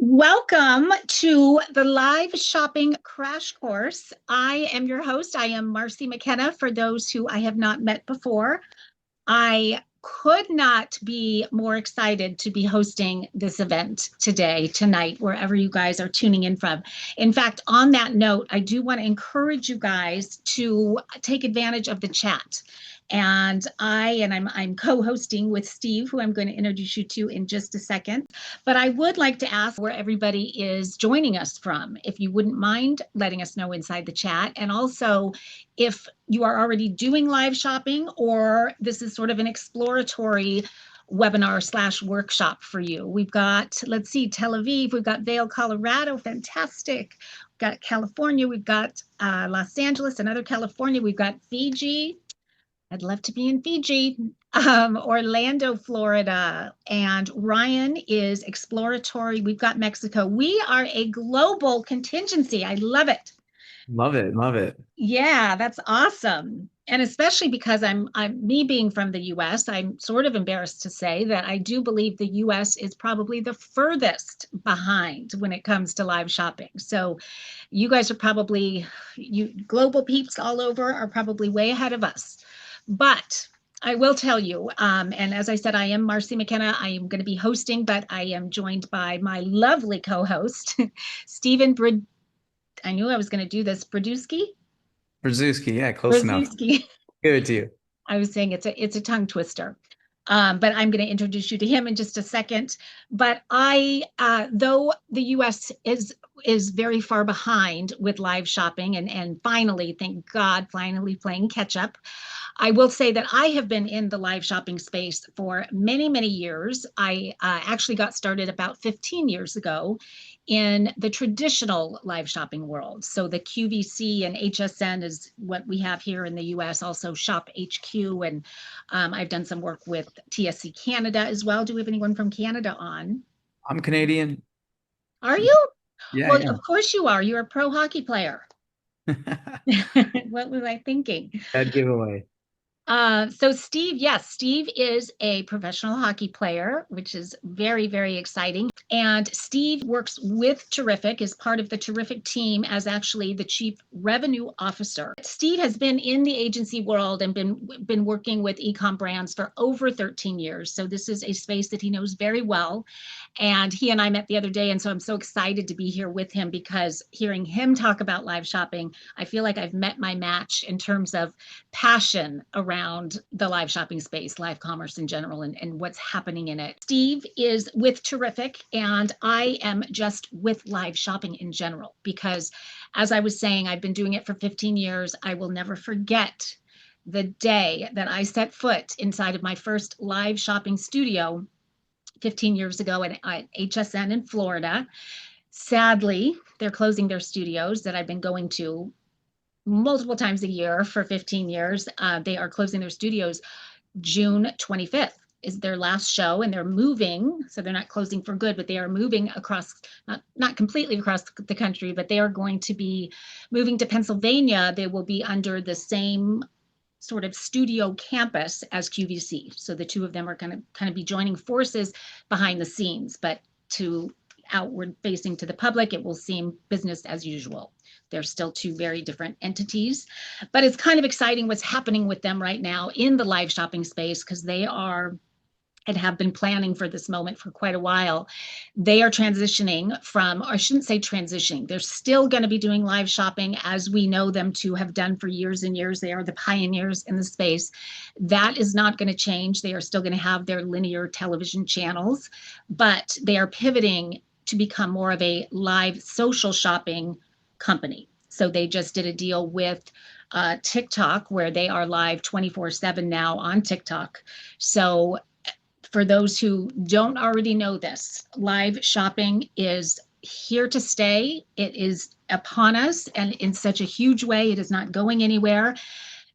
Welcome to the live shopping crash course. I am your host. I am Marcy McKenna. For those who I have not met before, I could not be more excited to be hosting this event tonight, wherever you guys are tuning in from. In fact, on that note, I do want to encourage you guys to take advantage of the chat. And I'm co-hosting with Steve, who I'm going to introduce you to in just a second. But I would like to ask where everybody is joining us from, if you wouldn't mind letting us know inside the chat. And also, if you are already doing live shopping or this is sort of an exploratory webinar/workshop for you. We've got, let's see, Tel Aviv, we've got Vail, Colorado, fantastic. We've got California, we've got Los Angeles, another California, we've got Fiji. I'd love to be in Fiji, Orlando, Florida, and Ryan is exploratory. We've got Mexico. We are a global contingency. I love it. Love it. Love it. Yeah, that's awesome. And especially because I'm me being from the US, I'm sort of embarrassed to say that I do believe the US is probably the furthest behind when it comes to live shopping. So you guys are probably, you global peeps all over are probably way ahead of us. But I will tell you, and as I said, I am Marcy McKenna. I am going to be hosting, but I am joined by my lovely co-host, Stephen I knew I was going to do this. Brodusky? Brzezinski, yeah, close enough. Brodusky. Give it to you. I was saying it's a tongue twister. But I'm going to introduce you to him in just a second. But though the U.S. is very far behind with live shopping and finally, thank God, finally playing catch up. I will say that I have been in the live shopping space for many, many years. I actually got started about 15 years ago in the traditional live shopping world. So the QVC and HSN is what we have here in the US, also Shop HQ. And I've done some work with TSC Canada as well. Do we have anyone from Canada on? I'm Canadian. Are you? Yeah, Well, yeah. of course you are. You're a pro hockey player. What was I thinking? Bad giveaway. So Steve, yes, Steve is a professional hockey player, which is very, very exciting. And Steve works with Terrific, is part of the Terrific team as actually the chief revenue officer. Steve has been in the agency world and been working with e-com brands for over 13 years. So this is a space that he knows very well. And he and I met the other day. And so I'm so excited to be here with him because hearing him talk about live shopping, I feel like I've met my match in terms of passion around the live shopping space, live commerce in general, and what's happening in it. Steve is with Terrific, and I am just with live shopping in general because, as I was saying, I've been doing it for 15 years. I will never forget the day that I set foot inside of my first live shopping studio 15 years ago at HSN in Florida. Sadly, they're closing their studios that I've been going to multiple times a year for 15 years. They are closing their studios June 25th is their last show, and they're moving. So they're not closing for good, but they are moving across, not completely across the country, but they are going to be moving to Pennsylvania. They will be under the same sort of studio campus as QVC. So the two of them are going to kind of be joining forces behind the scenes, but to outward facing to the public, it will seem business as usual. They're still two very different entities, but it's kind of exciting what's happening with them right now in the live shopping space because they are and have been planning for this moment for quite a while. They are transitioning from, or I shouldn't say transitioning, they're still going to be doing live shopping as we know them to have done for years and years. They are the pioneers in the space. That is not going to change. They are still going to have their linear television channels, but they are pivoting to become more of a live social shopping company. So they just did a deal with TikTok where they are live 24/7 now on TikTok. So for those who don't already know this, live shopping is here to stay. It is upon us, and in such a huge way. It is not going anywhere.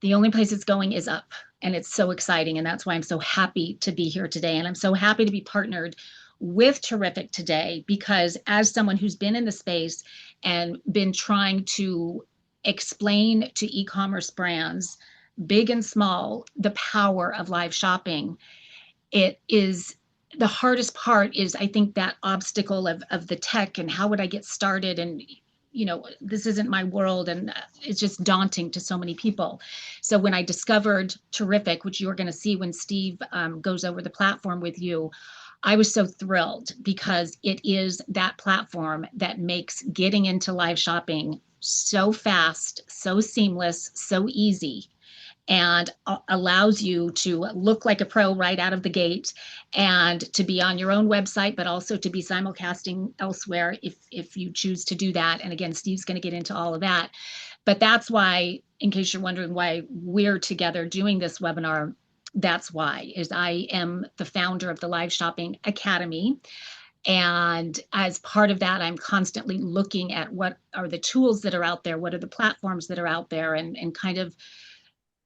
The only place it's going is up, and it's so exciting. And that's why I'm so happy to be here today. And I'm so happy to be partnered with Terrific today, because as someone who's been in the space and been trying to explain to e-commerce brands, big and small, the power of live shopping, it is the hardest part is, I think, that obstacle of the tech and how would I get started, and this isn't my world, and it's just daunting to so many people. So when I discovered Terrific, which you're going to see when Steve goes over the platform with you, I was so thrilled because it is that platform that makes getting into live shopping so fast, so seamless, so easy, and allows you to look like a pro right out of the gate, and to be on your own website, but also to be simulcasting elsewhere if you choose to do that. And again, Steve's going to get into all of that. But that's why, in case you're wondering why we're together doing this webinar, that's why, is I am the founder of the Live Shopping Academy. And as part of that, I'm constantly looking at what are the tools that are out there, what are the platforms that are out there, and kind of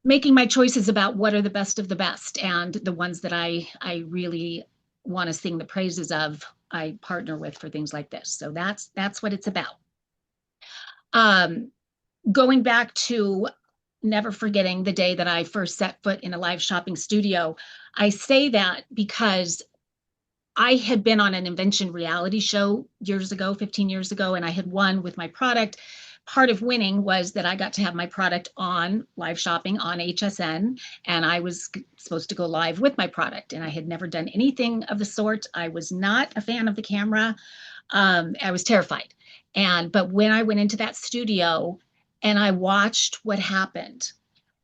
making my choices about what are the best of the best, and the ones that I really want to sing the praises of, I partner with for things like this. So that's what it's about. Going back to never forgetting the day that I first set foot in a live shopping studio, I say that because I had been on an invention reality show years ago, 15 years ago, and I had won with my product. Part of winning was that I got to have my product on live shopping on HSN, and I was supposed to go live with my product. And I had never done anything of the sort. I was not a fan of the camera. I was terrified. But when I went into that studio and I watched what happened,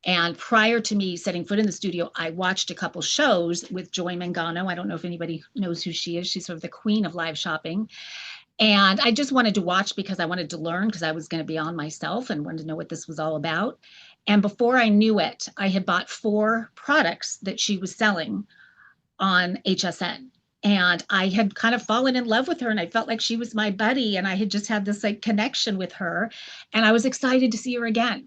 and prior to me setting foot in the studio, I watched a couple shows with Joy Mangano. I don't know if anybody knows who she is. She's sort of the queen of live shopping. And I just wanted to watch because I wanted to learn, because I was going to be on myself and wanted to know what this was all about. And before I knew it, I had bought 4 products that she was selling on HSN. And I had kind of fallen in love with her, and I felt like she was my buddy, and I had just had this like connection with her, and I was excited to see her again.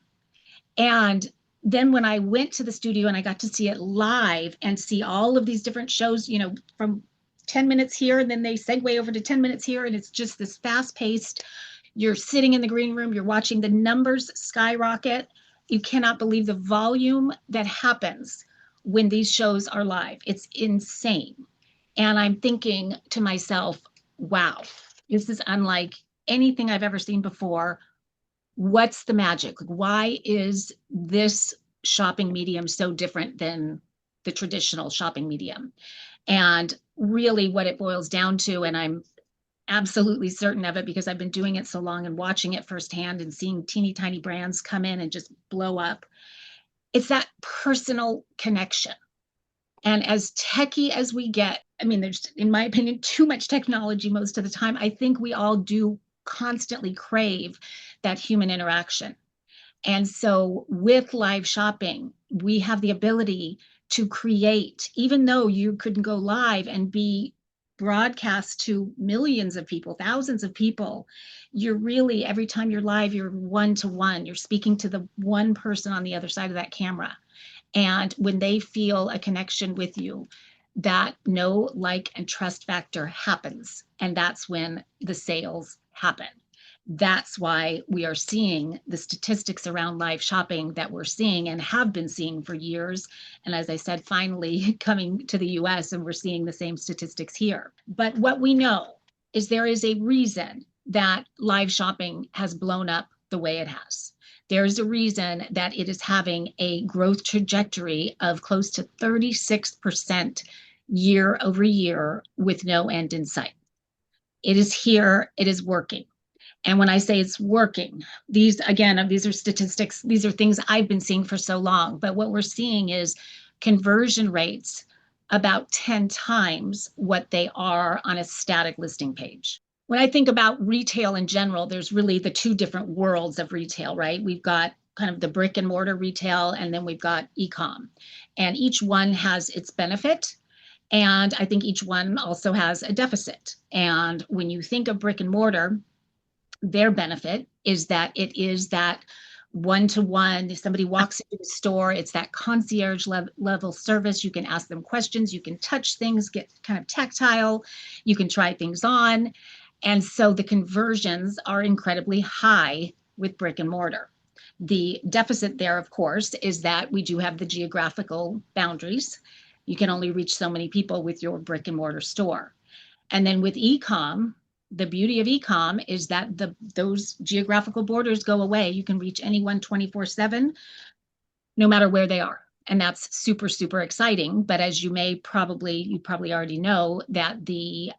And then when I went to the studio and I got to see it live and see all of these different shows, from 10 minutes here, and then they segue over to 10 minutes here, and it's just this fast paced. You're sitting in the green room, you're watching the numbers skyrocket. You cannot believe the volume that happens when these shows are live. It's insane. And I'm thinking to myself, wow, this is unlike anything I've ever seen before. What's the magic? Why is this shopping medium so different than the traditional shopping medium? And really what it boils down to, and I'm absolutely certain of it because I've been doing it so long and watching it firsthand and seeing teeny tiny brands come in and just blow up, it's that personal connection. And as techie as we get, I mean, there's, in my opinion, too much technology most of the time. I think we all do constantly crave that human interaction. And so with live shopping, we have the ability to create, even though you couldn't go live and be broadcast to millions of people, thousands of people, you're really, every time you're live, you're one-to-one. You're speaking to the one person on the other side of that camera. And when they feel a connection with you, that know, like, and trust factor happens. And that's when the sales happen. That's why we are seeing the statistics around live shopping that we're seeing and have been seeing for years. And as I said, finally coming to the US, and we're seeing the same statistics here. But what we know is there is a reason that live shopping has blown up the way it has. There's a reason that it is having a growth trajectory of close to 36% year over year with no end in sight. It is here, it is working. And when I say it's working, these are statistics, these are things I've been seeing for so long, but what we're seeing is conversion rates about 10 times what they are on a static listing page. When I think about retail in general, there's really the 2 different worlds of retail, right? We've got kind of the brick and mortar retail, and then we've got e-com. And each one has its benefit. And I think each one also has a deficit. And when you think of brick and mortar, their benefit is that it is that one-to-one. If somebody walks into the store, it's that concierge level service. You can ask them questions, you can touch things, get kind of tactile, you can try things on. And so the conversions are incredibly high with brick and mortar. The deficit there, of course, is that we do have the geographical boundaries. You can only reach so many people with your brick and mortar store. And then with e-com, the beauty of e-com is that those geographical borders go away. You can reach anyone 24/7, no matter where they are. And that's super, super exciting. But as you probably already know that the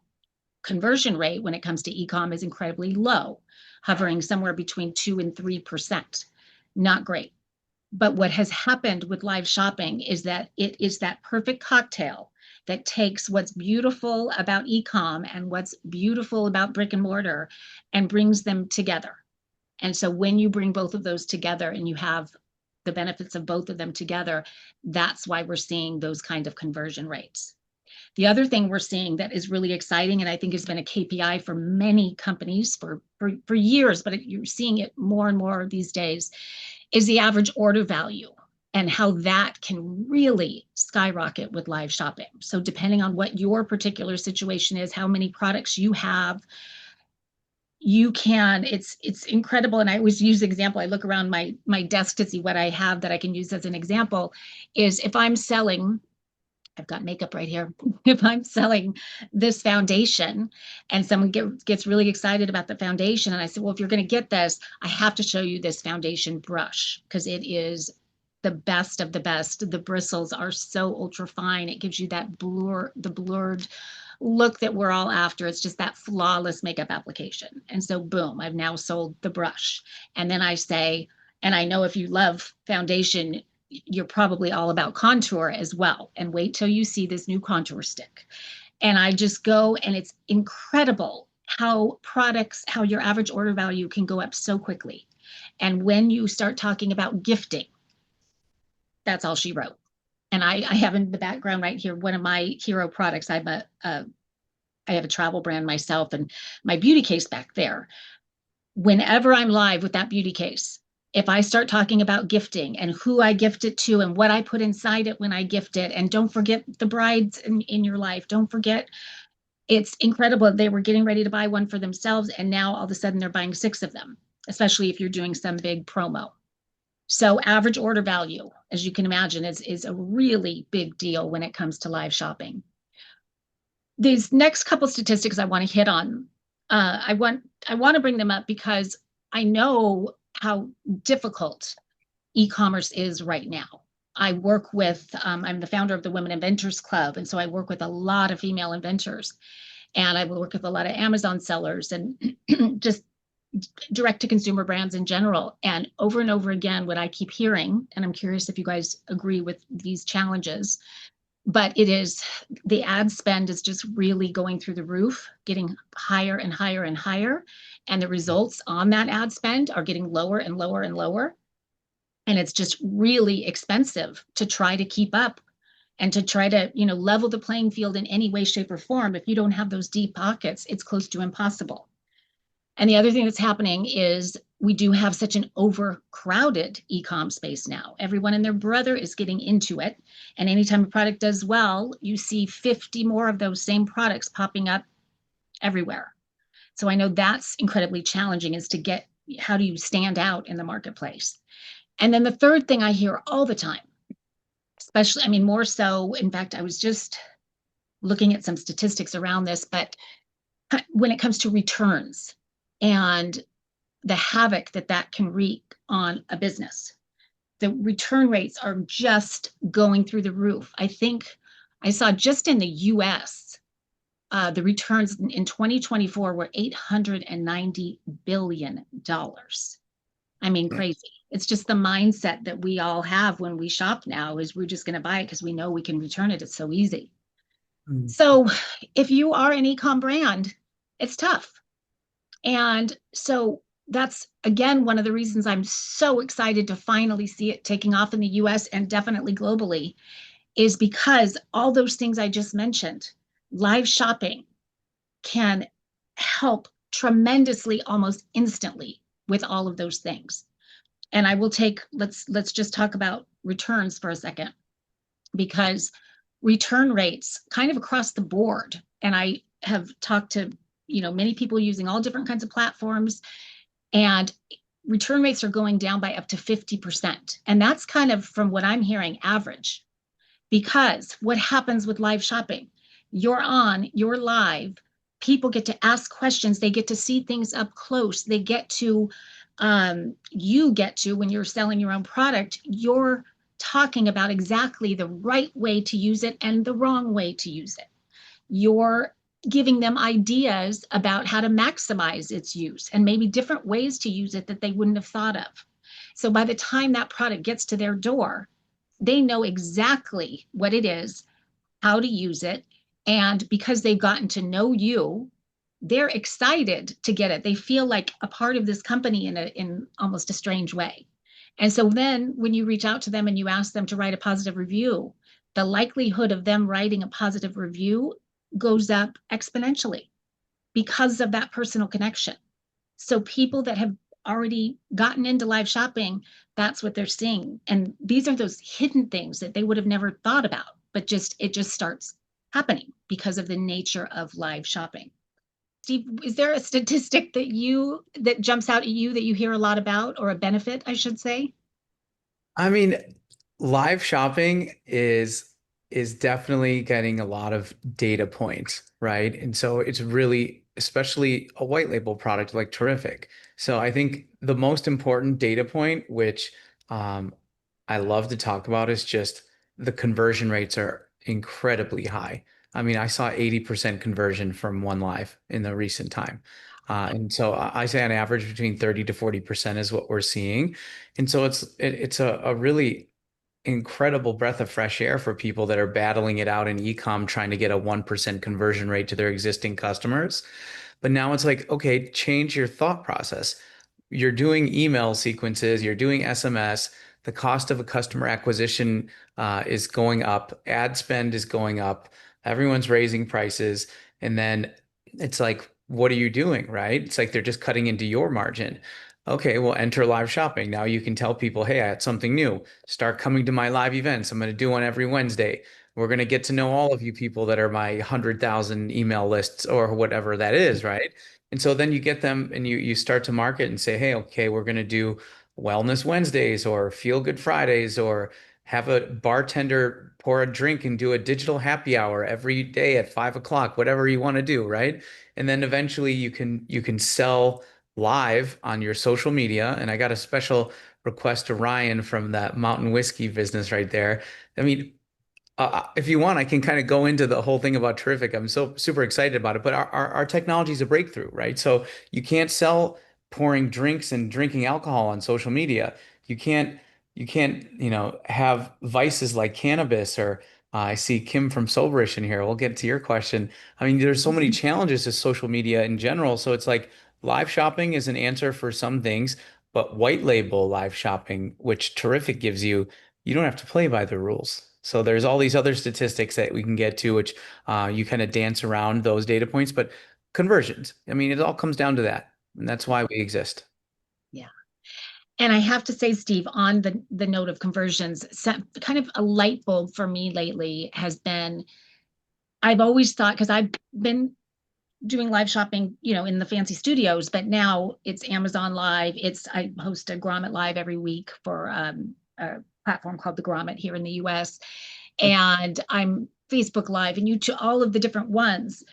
conversion rate when it comes to e-com is incredibly low, hovering somewhere between 2 and 3%. Not great. But what has happened with live shopping is that it is that perfect cocktail that takes what's beautiful about e-com and what's beautiful about brick and mortar and brings them together. And so when you bring both of those together and you have the benefits of both of them together, that's why we're seeing those kind of conversion rates. The other thing we're seeing that is really exciting, and I think has been a KPI for many companies for years, but you're seeing it more and more these days, is the average order value and how that can really skyrocket with live shopping. So depending on what your particular situation is, how many products you have, it's incredible. And I always use the example, I look around my desk to see what I have that I can use as an example, is if I'm selling, I've got makeup right here. If I'm selling this foundation and someone gets really excited about the foundation, and I said, well, if you're going to get this, I have to show you this foundation brush because it is the best of the best. The bristles are so ultra fine. It gives you that blurred look that we're all after. It's just that flawless makeup application. And so boom, I've now sold the brush. And then I say, and I know if you love foundation, you're probably all about contour as well. And wait till you see this new contour stick. And I just go, and it's incredible how your average order value can go up so quickly. And when you start talking about gifting, that's all she wrote. And I have in the background right here, one of my hero products. I have a travel brand myself, and my beauty case back there. Whenever I'm live with that beauty case, if I start talking about gifting and who I gift it to and what I put inside it when I gift it, and don't forget the brides in your life, don't forget, it's incredible. They were getting ready to buy one for themselves, and now all of a sudden they're buying 6 of them, especially if you're doing some big promo. So average order value, as you can imagine, is a really big deal when it comes to live shopping. These next couple statistics I want to hit on, I want to bring them up because I know how difficult e-commerce is right now. I work with, I'm the founder of the Women Inventors Club, and so I work with a lot of female inventors, and I work with a lot of Amazon sellers and just direct-to-consumer brands in general. And over again, what I keep hearing, and I'm curious if you guys agree with these challenges, but it is the ad spend is just really going through the roof, getting higher and higher and higher. And the results on that ad spend are getting lower and lower and lower. And it's just really expensive to try to keep up and to try to, level the playing field in any way, shape, or form. If you don't have those deep pockets, it's close to impossible. And the other thing that's happening is we do have such an overcrowded e-com space now. Everyone and their brother is getting into it. And anytime a product does well, you see 50 more of those same products popping up everywhere. So I know that's incredibly challenging, is to get, how do you stand out in the marketplace? And then the third thing I hear all the time, especially, more so, in fact, I was just looking at some statistics around this, but when it comes to returns and the havoc that can wreak on a business, the return rates are just going through the roof. I think I saw just in the US, the returns in 2024 were $890 billion. Crazy. It's just the mindset that we all have when we shop now, is we're just going to buy it because we know we can return it. It's so easy. Mm. So if you are an e-com brand, it's tough. And so that's, again, one of the reasons I'm so excited to finally see it taking off in the US and definitely globally, is because all those things I just mentioned, live shopping can help tremendously almost instantly with all of those things. And I will let's just talk about returns for a second, because return rates kind of across the board, and I have talked to many people using all different kinds of platforms, and return rates are going down by up to 50%. And that's kind of, from what I'm hearing, average, Because what happens with live shopping? You're on, you're live, people get to ask questions, they get to see things up close, they get to, you get to, when you're selling your own product, you're talking about exactly the right way to use it and the wrong way to use it. You're giving them ideas about how to maximize its use and maybe different ways to use it that they wouldn't have thought of. So by the time that product gets to their door, they know exactly what it is, how to use it. And because they've gotten to know you, they're excited to get it. They feel like a part of this company in almost a strange way. And so then when you reach out to them and you ask them to write a positive review, the likelihood of them writing a positive review goes up exponentially because of that personal connection. So people that have already gotten into live shopping, that's what they're seeing. And these are those hidden things that they would have never thought about, but it just starts happening because of the nature of live shopping. Steve, is there a statistic that jumps out at you that you hear a lot about, or a benefit, I should say? I mean, live shopping is definitely getting a lot of data points, right? And so it's really, especially a white label product like Terrific. So I think the most important data point, which um, I love to talk about, is just the conversion rates are incredibly high. I mean, I saw 80% conversion from one live in the recent time. And so I say on average between 30 to 40% is what we're seeing. And so it's a really incredible breath of fresh air for people that are battling it out in ecom, trying to get a 1% conversion rate to their existing customers. But now it's like, okay, change your thought process. You're doing email sequences, you're doing SMS, the cost of a customer acquisition is going up, ad spend is going up, everyone's raising prices. And then it's like, what are you doing, right? It's like they're just cutting into your margin. Okay, well, enter live shopping. Now you can tell people, hey, I had something new. Start coming to my live events. I'm going to do one every Wednesday. We're going to get to know all of you people that are my 100,000 email lists or whatever that is, right? And so then you get them and you start to market and say, hey, okay, we're going to do Wellness Wednesdays or Feel Good Fridays, or have a bartender pour a drink and do a digital happy hour every day at 5 o'clock, whatever you want to do, right? And then eventually you can sell live on your social media. And I got a special request to Ryan from that mountain whiskey business right there. I mean, if you want, I can kind of go into the whole thing about Terrific. I'm so super excited about it, but our technology is a breakthrough, right? So you can't sell pouring drinks and drinking alcohol on social media. You can't, have vices like cannabis or I see Kim from Soberish in here. We'll get to your question. I mean, there's so many challenges to social media in general. So it's like live shopping is an answer for some things, but white label live shopping, which Terrific gives you, you don't have to play by the rules. So there's all these other statistics that we can get to, which you kind of dance around those data points, but conversions. I mean, it all comes down to that, and that's why we exist. Yeah. And I have to say, Steve, on the note of conversions, kind of a light bulb for me lately has been, I've always thought, because I've been doing live shopping, in the fancy studios, but now it's Amazon Live. I host a Grommet Live every week for a platform called the Grommet here in the US. And I'm Facebook Live and YouTube, all of the different ones.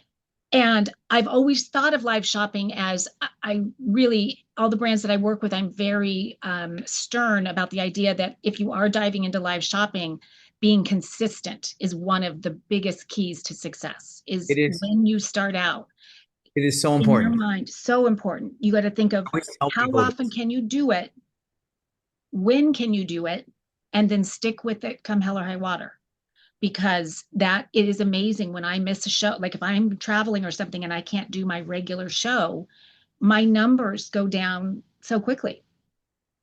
And I've always thought of live shopping as I really, all the brands that I work with, I'm very stern about the idea that if you are diving into live shopping, being consistent is one of the biggest keys to success, It is is. when you start out. It is so In your important. mind, so important. You got to think I of always tell how people often this. can you do it, when can you do it, and then stick with it come hell or high water. Because it is amazing when I miss a show, like if I'm traveling or something and I can't do my regular show, my numbers go down so quickly.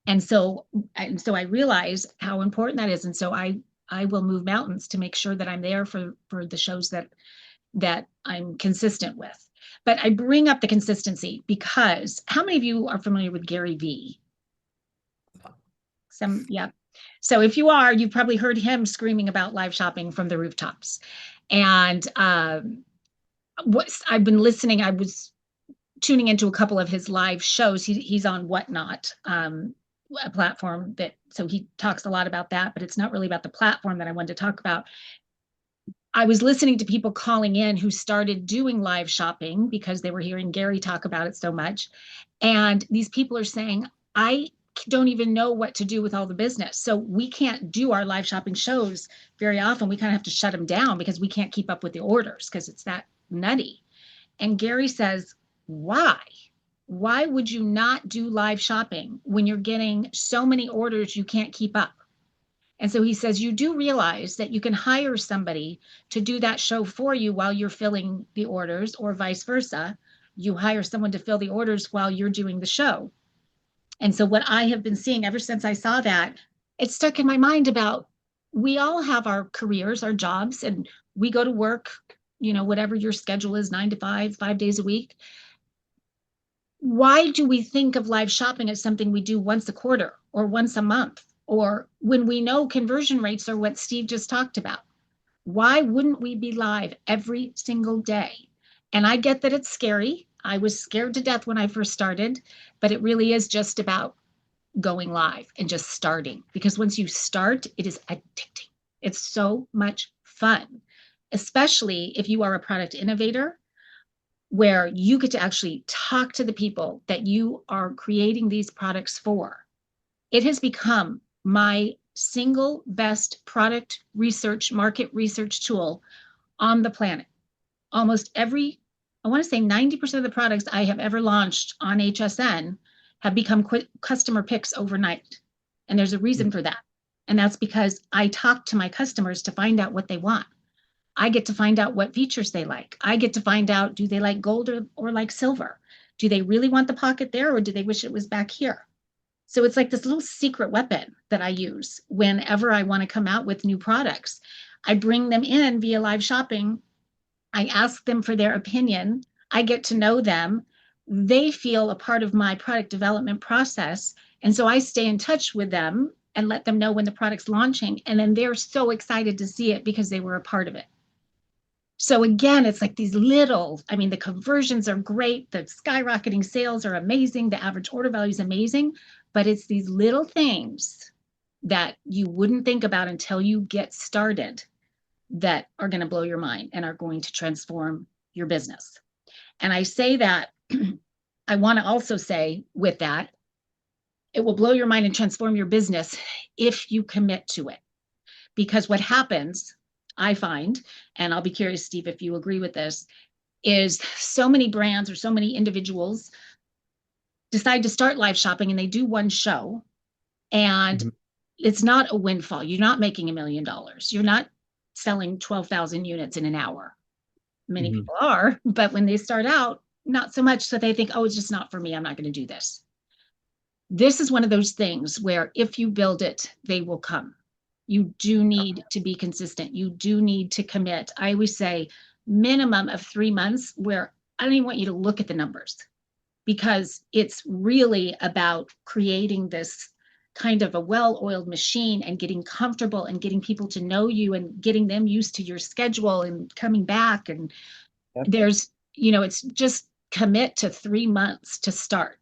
And so I realize how important that is. And so I will move mountains to make sure that I'm there for the shows that I'm consistent with. But I bring up the consistency because how many of you are familiar with Gary Vee? Yeah. So if you are, you've probably heard him screaming about live shopping from the rooftops. And what I've been listening, I was tuning into a couple of his live shows. He's on Whatnot. a platform that, so he talks a lot about that, but it's not really about the platform that I wanted to talk about. I was listening to people calling in who started doing live shopping because they were hearing Gary talk about it so much. And these people are saying, I don't even know what to do with all the business. So we can't do our live shopping shows very often. We kind of have to shut them down because we can't keep up with the orders because it's that nutty. And Gary says, why? Why would you not do live shopping when you're getting so many orders you can't keep up? And so he says, you do realize that you can hire somebody to do that show for you while you're filling the orders, or vice versa. You hire someone to fill the orders while you're doing the show. And so, what I have been seeing ever since I saw that, it stuck in my mind about we all have our careers, our jobs, and we go to work, whatever your schedule is, 9 to 5, 5 days a week. Why do we think of live shopping as something we do once a quarter or once a month, or when we know conversion rates are what Steve just talked about? Why wouldn't we be live every single day? And I get that it's scary. I was scared to death when I first started, but it really is just about going live and just starting, because once you start, it is addicting. It's so much fun, especially if you are a product innovator where you get to actually talk to the people that you are creating these products for. It has become my single best product research, market research tool on the planet. Almost every, I want to say 90% of the products I have ever launched on HSN have become customer picks overnight. And there's a reason for that. And that's because I talk to my customers to find out what they want. I get to find out what features they like. I get to find out, do they like gold or like silver? Do they really want the pocket there, or do they wish it was back here? So it's like this little secret weapon that I use whenever I want to come out with new products. I bring them in via live shopping. I ask them for their opinion. I get to know them. They feel a part of my product development process. And so I stay in touch with them and let them know when the product's launching. And then they're so excited to see it because they were a part of it. So again, it's like these little, I mean, the conversions are great. The skyrocketing sales are amazing. The average order value is amazing, but it's these little things that you wouldn't think about until you get started that are going to blow your mind and are going to transform your business. And I say that, I want to also say with that, it will blow your mind and transform your business if you commit to it. Because what happens, I find, and I'll be curious, Steve, if you agree with this, is so many brands or so many individuals decide to start live shopping and they do one show, and it's not a windfall. You're not making $1 million. You're not selling 12,000 units in an hour. Many people are, but when they start out, not so much. So they think, oh, it's just not for me. I'm not going to do this. This is one of those things where if you build it, they will come. You do need to be consistent. You do need to commit. I always say minimum of 3 months, where I don't even want you to look at the numbers, because it's really about creating this kind of a well-oiled machine and getting comfortable and getting people to know you and getting them used to your schedule and coming back. And there's, it's just commit to 3 months to start.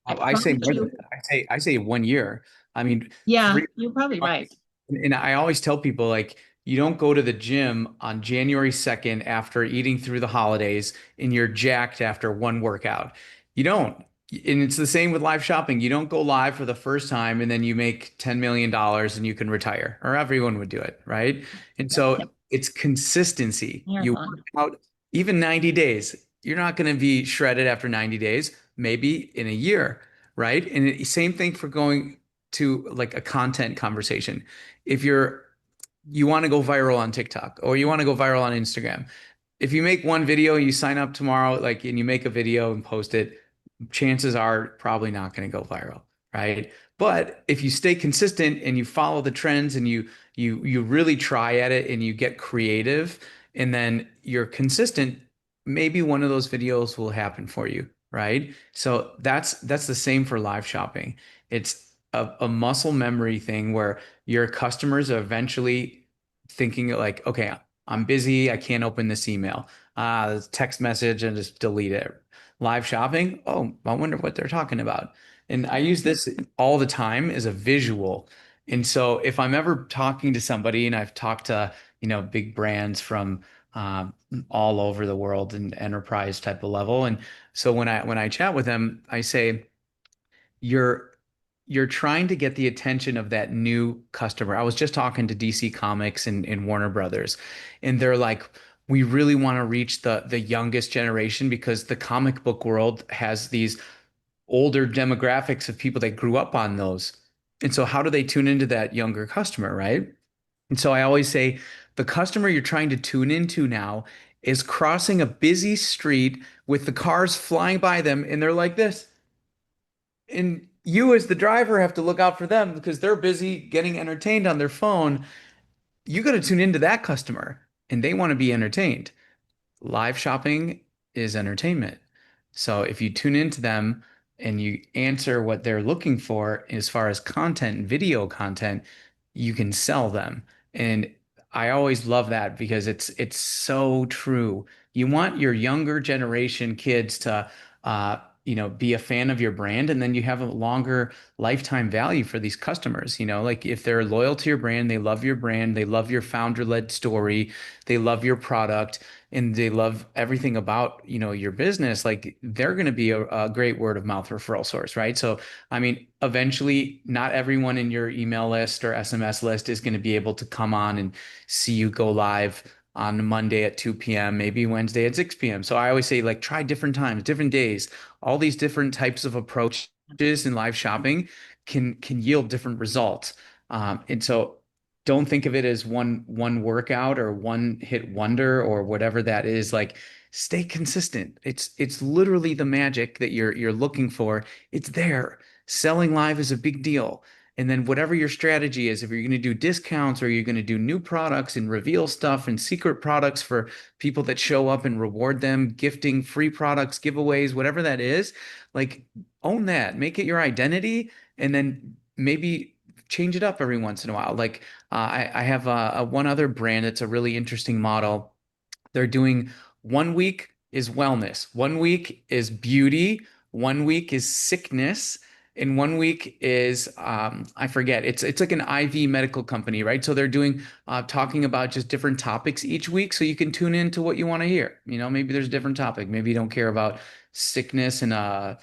I say more than that. I say 1 year. I mean, Yeah, 3 you're probably right. months. And I always tell people, like, you don't go to the gym on January 2nd after eating through the holidays and you're jacked after one workout. You don't. And it's the same with live shopping. You don't go live for the first time and then you make $10 million and you can retire, or everyone would do it, right? And so it's consistency. You work out even 90 days. You're not going to be shredded after 90 days, maybe in a year, right? And same thing for going to like a content conversation. If you want to go viral on TikTok or you want to go viral on Instagram, if you make one video, you sign up tomorrow, like, and you make a video and post it, chances are probably not going to go viral, right? But if you stay consistent and you follow the trends and you really try at it and you get creative and then you're consistent, maybe one of those videos will happen for you, right? So that's the same for live shopping. It's a muscle memory thing where your customers are eventually thinking like, okay, I'm busy, I can't open this email. text message and just delete it. Live shopping, oh, I wonder what they're talking about. And I use this all the time as a visual. And so if I'm ever talking to somebody, and I've talked to, big brands from um, all over the world and enterprise type of level. And so when I chat with them, I say, you're you're trying to get the attention of that new customer. I was just talking to DC Comics and Warner Brothers, and they're like, we really want to reach the youngest generation because the comic book world has these older demographics of people that grew up on those. And so how do they tune into that younger customer, right? And so I always say the customer you're trying to tune into now is crossing a busy street with the cars flying by them, and they're like this. And you, as the driver, have to look out for them because they're busy getting entertained on their phone. You got to tune into that customer and they want to be entertained. Live shopping is entertainment. So if you tune into them and you answer what they're looking for as far as content, video content, you can sell them. And I always love that because it's so true. You want your younger generation kids to be a fan of your brand, and then you have a longer lifetime value for these customers. Like if they're loyal to your brand, they love your founder-led story, they love your product, and they love everything about, your business, like they're going to be a great word of mouth referral source, right? So, I mean, eventually not everyone in your email list or SMS list is going to be able to come on and see you go live on Monday at 2 p.m., maybe Wednesday at 6 p.m. So I always say, like, try different times, different days. All these different types of approaches in live shopping can yield different results. And so don't think of it as one workout or one hit wonder or whatever that is. Like, stay consistent. It's literally the magic that you're looking for. It's there. Selling live is a big deal. And then whatever your strategy is, if you're going to do discounts or you're going to do new products and reveal stuff and secret products for people that show up and reward them, gifting free products, giveaways, whatever that is, like own that, make it your identity, and then maybe change it up every once in a while. Like I have a one other brand that's a really interesting model. They're doing 1 week is wellness, 1 week is beauty, 1 week is sickness, and 1 week is I forget. It's like an IV medical company, right? So they're doing talking about just different topics each week, so you can tune into what you want to hear. Maybe there's a different topic. Maybe you don't care about sickness and uh,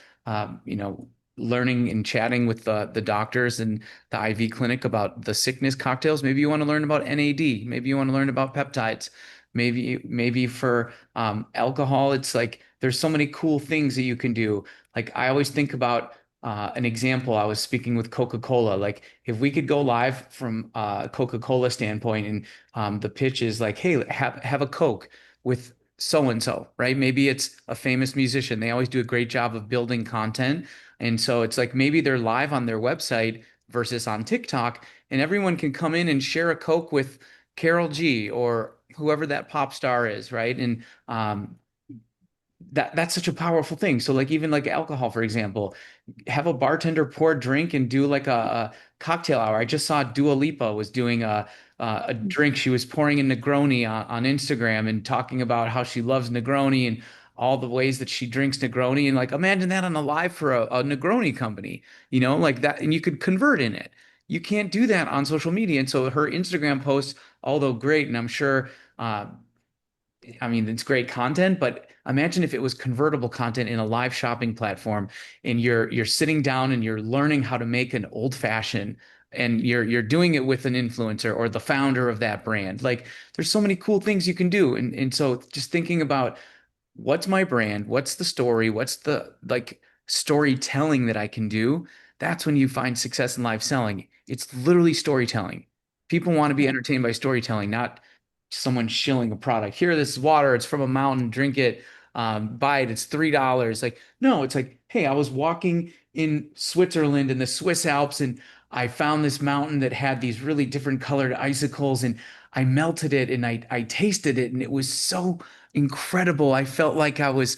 you know learning and chatting with the doctors and the IV clinic about the sickness cocktails. Maybe you want to learn about NAD. Maybe you want to learn about peptides. Maybe for alcohol, it's like there's so many cool things that you can do. Like I always think about an example. I was speaking with Coca-Cola. Like if we could go live from Coca-Cola standpoint, and the pitch is like, hey, have a Coke with so and so, right? Maybe it's a famous musician. They always do a great job of building content. And so it's like maybe they're live on their website versus on TikTok, and everyone can come in and share a Coke with Carol G or whoever that pop star is, right? And that's such a powerful thing. So like even like alcohol, for example, have a bartender pour a drink and do like a cocktail hour. I just saw Dua Lipa was doing a drink. She was pouring a Negroni on Instagram and talking about how she loves Negroni and all the ways that she drinks Negroni. And like imagine that on a live for a Negroni company, like that, and you could convert in it. You can't do that on social media. And so her Instagram posts, although great, and I'm sure I mean, it's great content, but imagine if it was convertible content in a live shopping platform, and you're sitting down and you're learning how to make an old fashioned, and you're doing it with an influencer or the founder of that brand. Like there's so many cool things you can do. And so just thinking about what's my brand, what's the story, what's the like storytelling that I can do, that's when you find success in live selling. It's literally storytelling. People want to be entertained by storytelling, not someone shilling a product. Here, this is water. It's from a mountain. Drink it. Buy it. It's $3. Like, no, it's like, hey, I was walking in Switzerland in the Swiss Alps, and I found this mountain that had these really different colored icicles, and I melted it and I tasted it, and it was so incredible. I felt like I was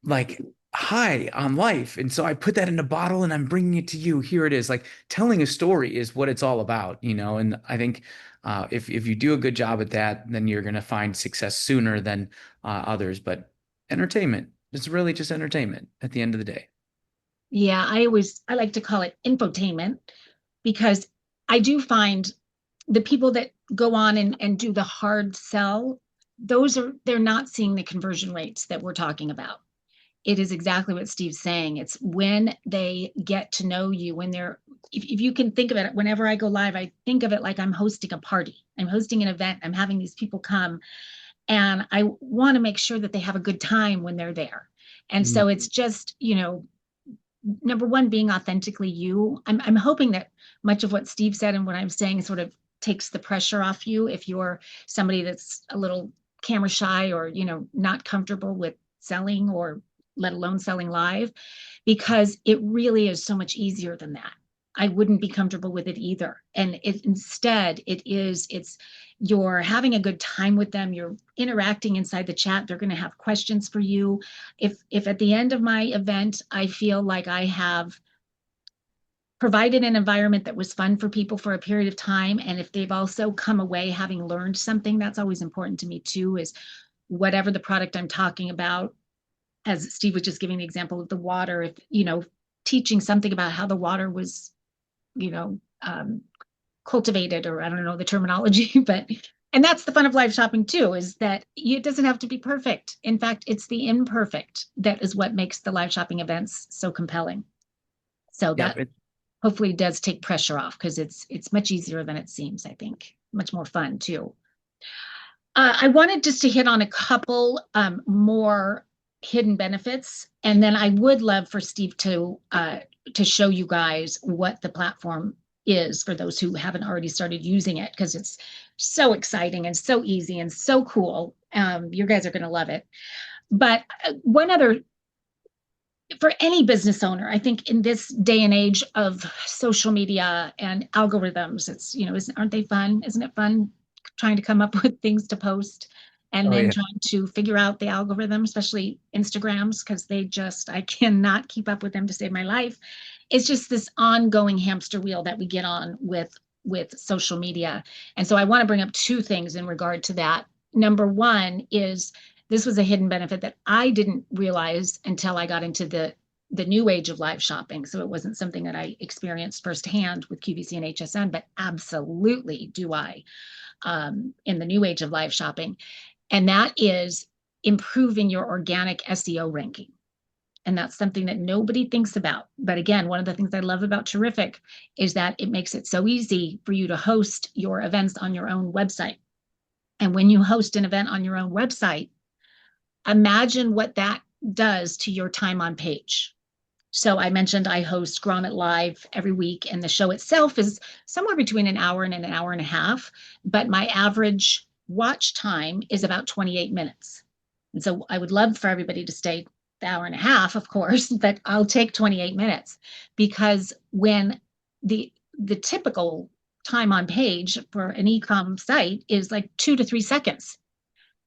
like high on life. And so I put that in a bottle and I'm bringing it to you. Here it is. Like telling a story is what it's all about, you know? And I think if you do a good job at that, then you're going to find success sooner than others. But entertainment, it's really just entertainment at the end of the day. Yeah, I like to call it infotainment because I do find the people that go on and do the hard sell, they're not seeing the conversion rates that we're talking about. It is exactly what Steve's saying. It's when they get to know you, when if you can think of it, whenever I go live, I think of it like I'm hosting a party. I'm hosting an event. I'm having these people come, and I want to make sure that they have a good time when they're there. And Mm. so it's just, number one, being authentically you. I'm hoping that much of what Steve said and what I'm saying sort of takes the pressure off you if you're somebody that's a little camera shy or, not comfortable with selling or let alone selling live, because it really is so much easier than that. I wouldn't be comfortable with it either. And instead, it's you're having a good time with them. You're interacting inside the chat. They're going to have questions for you. If at the end of my event, I feel like I have provided an environment that was fun for people for a period of time, and if they've also come away having learned something, that's always important to me too, is whatever the product I'm talking about, as Steve was just giving the example of the water, if, teaching something about how the water was, you know, um, cultivated, or I don't know the terminology, but, and that's the fun of live shopping too, is that it doesn't have to be perfect. In fact, it's the imperfect that is what makes the live shopping events so compelling. So Yeah. that hopefully does take pressure off, because it's much easier than it seems, I think. Much more fun too. I wanted just to hit on a couple more hidden benefits, and then I would love for Steve to show you guys what the platform is for those who haven't already started using it, because it's so exciting and so easy and so cool. You guys are going to love it. But one other, for any business owner, I think in this day and age of social media and algorithms, it's, aren't they fun? Isn't it fun trying to come up with things to post and Oh, then yeah. trying to figure out the algorithm, especially Instagrams, because I cannot keep up with them to save my life. It's just this ongoing hamster wheel that we get on with social media. And so I want to bring up two things in regard to that. Number one is, this was a hidden benefit that I didn't realize until I got into the new age of live shopping. So it wasn't something that I experienced firsthand with QVC and HSN, but absolutely do I in the new age of live shopping. And that is improving your organic SEO ranking. And that's something that nobody thinks about. But again, one of the things I love about Terrific is that it makes it so easy for you to host your events on your own website. And when you host an event on your own website, imagine what that does to your time on page. So I mentioned I host Grommet Live every week, and the show itself is somewhere between an hour and an hour and a half, but my average watch time is about 28 minutes. And so I would love for everybody to stay the hour and a half, of course, but I'll take 28 minutes, because when the typical time on page for an e-com site is like 2 to 3 seconds.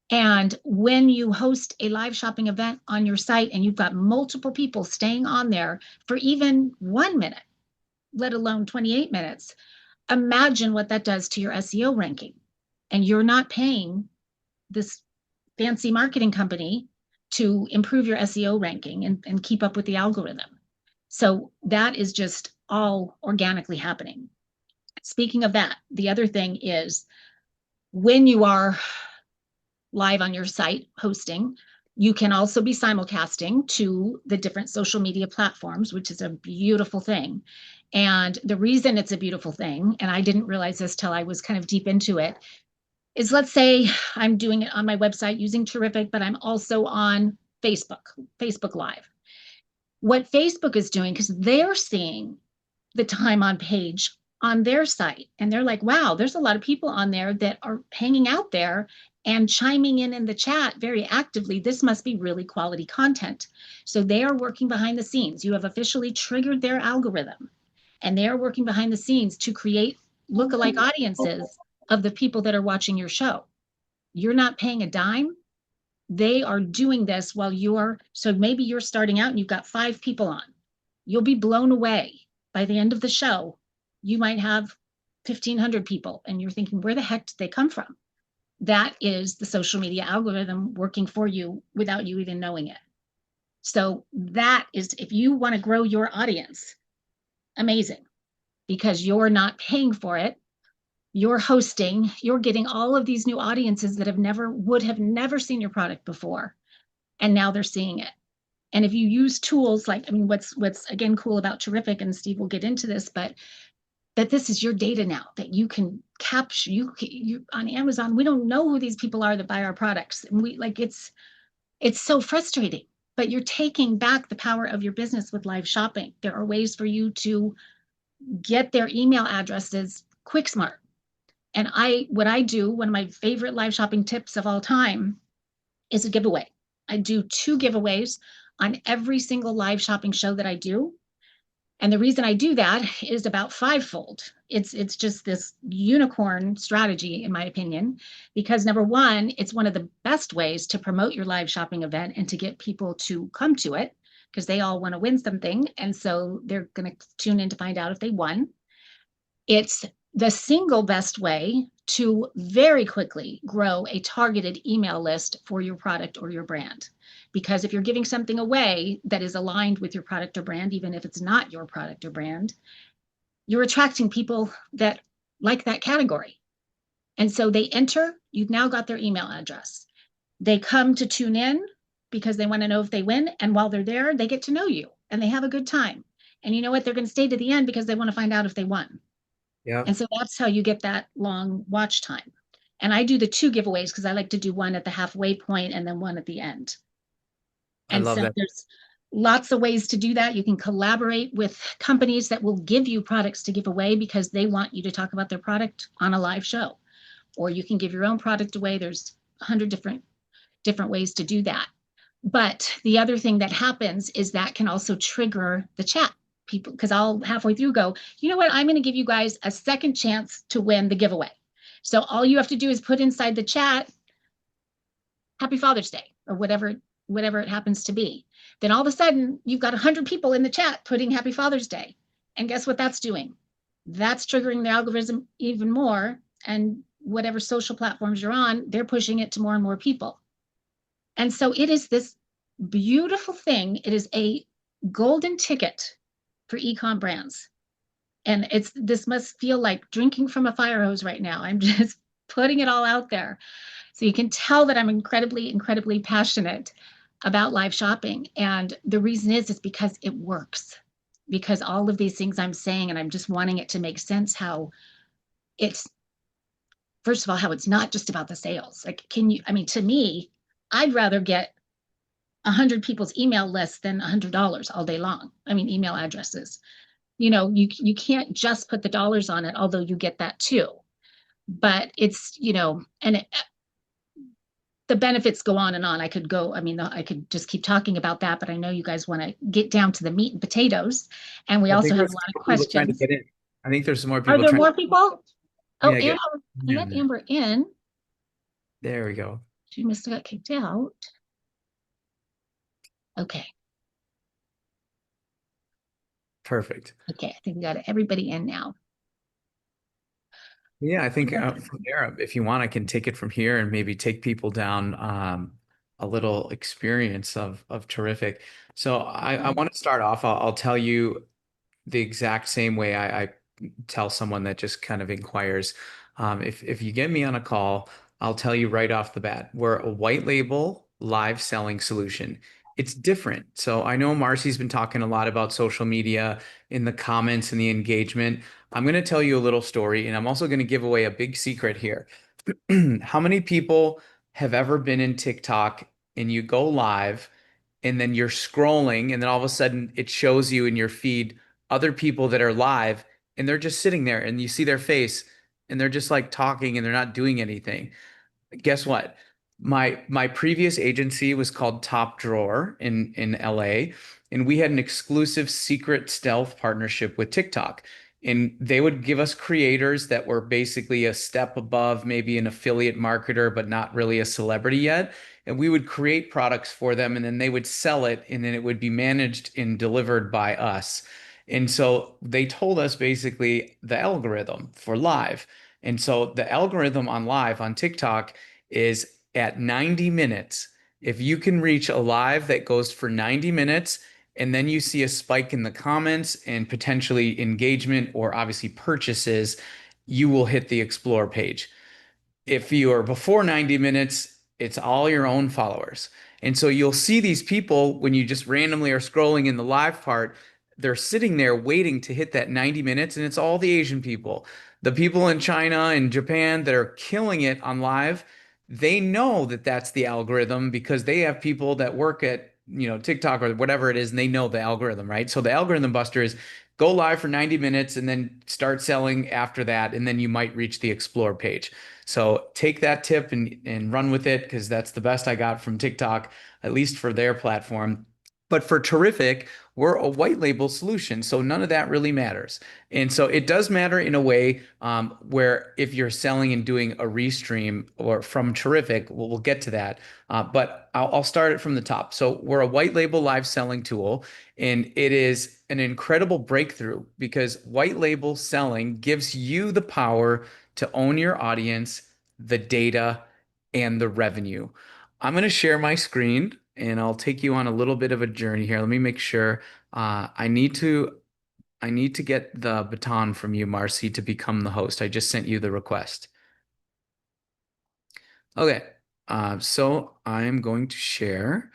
And when you host a live shopping event on your site and you've got multiple people staying on there for even 1 minute, let alone 28 minutes, imagine what that does to your SEO ranking. And you're not paying this fancy marketing company to improve your SEO ranking and keep up with the algorithm. So that is just all organically happening. Speaking of that, the other thing is, when you are live on your site hosting, you can also be simulcasting to the different social media platforms, which is a beautiful thing. And the reason it's a beautiful thing, and I didn't realize this till I was kind of deep into it, is, let's say I'm doing it on my website using Terrific, but I'm also on Facebook Live. What Facebook is doing, because they're seeing the time on page on their site, and they're like, wow, there's a lot of people on there that are hanging out there and chiming in the chat very actively. This must be really quality content. So they are working behind the scenes. You have officially triggered their algorithm, and they are working behind the scenes to create lookalike audiences of the people that are watching your show. You're not paying a dime. they are doing this while so maybe you're starting out and you've got 5 people on. You'll be blown away. By the end of the show, you might have 1,500 people, and you're thinking, where the heck did they come from? That is the social media algorithm working for you without you even knowing it. So that is, if you want to grow your audience, amazing, because you're not paying for it. You're hosting, you're getting all of these new audiences that would have never seen your product before. And now they're seeing it. And if you use tools like, I mean, what's again cool about Terrific, and Steve will get into this, but that this is your data now that you can capture. You on Amazon, we don't know who these people are that buy our products. And it's so frustrating, but you're taking back the power of your business with live shopping. There are ways for you to get their email addresses quick smart. And what I do, one of my favorite live shopping tips of all time is a giveaway. I do 2 giveaways on every single live shopping show that I do. And the reason I do that is about 5-fold. It's just this unicorn strategy, in my opinion, because number one, it's one of the best ways to promote your live shopping event and to get people to come to it, because they all want to win something. And so they're going to tune in to find out if they won. It's the single best way to very quickly grow a targeted email list for your product or your brand. Because if you're giving something away that is aligned with your product or brand, even if it's not your product or brand, you're attracting people that like that category. And so they enter, you've now got their email address. They come to tune in because they want to know if they win. And while they're there, they get to know you and they have a good time. And you know what? They're going to stay to the end because they want to find out if they won. Yeah. And so that's how you get that long watch time. And I do the 2 giveaways because I like to do one at the halfway point and then one at the end. I And love so that. there's lots of ways to do that. You can collaborate with companies that will give you products to give away because they want you to talk about their product on a live show. Or you can give your own product away. There's 100 different ways to do that. But the other thing that happens is that can also trigger the chat people, because I'll halfway through go, you know what, I'm going to give you guys a second chance to win the giveaway. So all you have to do is put inside the chat, Happy Father's Day, or whatever it happens to be. Then all of a sudden, you've got 100 people in the chat putting Happy Father's Day. And guess what that's doing? That's triggering the algorithm even more. And whatever social platforms you're on, they're pushing it to more and more people. And so it is this beautiful thing. It is a golden ticket for e-com brands. And this must feel like drinking from a fire hose right now. I'm just putting it all out there. So you can tell that I'm incredibly, incredibly passionate about live shopping. And the reason is because it works. Because all of these things I'm saying, and I'm just wanting it to make sense how it's, first of all, how it's not just about the sales. Like, to me, I'd rather get 100 people's email list than $100 all day long. Email addresses. You can't just put the dollars on it, although you get that too. But it's, the benefits go on and on. I could just keep talking about that, but I know you guys want to get down to the meat and potatoes. And we I also think have there's a lot of more people trying to questions. get in. I think there's some more Are people there trying. more people? Oh, Yeah, Amber, I yeah, let Amber in. there we go. She must have got kicked out. Okay. Perfect. Okay, I think we got everybody in now. Yeah, I think from there, if you want, I can take it from here and maybe take people down a little experience of Terrific. So I want to start off. I'll tell you the exact same way I tell someone that just kind of inquires. If you get me on a call, I'll tell you right off the bat, we're a white label live selling solution. It's different. So I know Marcy's been talking a lot about social media in the comments and the engagement. I'm going to tell you a little story, and I'm also going to give away a big secret here. How many people have ever been in TikTok and you go live and then you're scrolling and then all of a sudden it shows you in your feed other people that are live and they're just sitting there and you see their face and they're just like talking and they're not doing anything. Guess what? My previous agency was called Top Drawer in LA, and we had an exclusive secret stealth partnership with TikTok. And they would give us creators that were basically a step above maybe an affiliate marketer, but not really a celebrity yet. and we would create products for them, and then they would sell it, and then it would be managed and delivered by us. And so they told us basically the algorithm for live. And so the algorithm on live on TikTok is at 90 minutes. If you can reach a live that goes for 90 minutes, and then you see a spike in the comments and potentially engagement or obviously purchases, you will hit the explore page. If you are before 90 minutes, it's all your own followers. And so you'll see these people when you just randomly are scrolling in the live part, they're sitting there waiting to hit that 90 minutes, and it's all the Asian people. The people in China and Japan that are killing it on live, they know that that's the algorithm because they have people that work at, TikTok or whatever it is, and they know the algorithm, right? So the algorithm buster is go live for 90 minutes and then start selling after that, and then you might reach the explore page. So take that tip and run with it because that's the best I got from TikTok, at least for their platform. But for Terrific, we're a white label solution, so none of that really matters. And so it does matter in a way where if you're selling and doing a restream or from Terrific, we'll get to that. But I'll start it from the top. So we're a white label live selling tool, and it is an incredible breakthrough because white label selling gives you the power to own your audience, the data, and the revenue. I'm going to share my screen and I'll take you on a little bit of a journey here. Let me make sure. I need to get the baton from you, Marcy, to become the host. I just sent you the request. Okay. So I'm going to share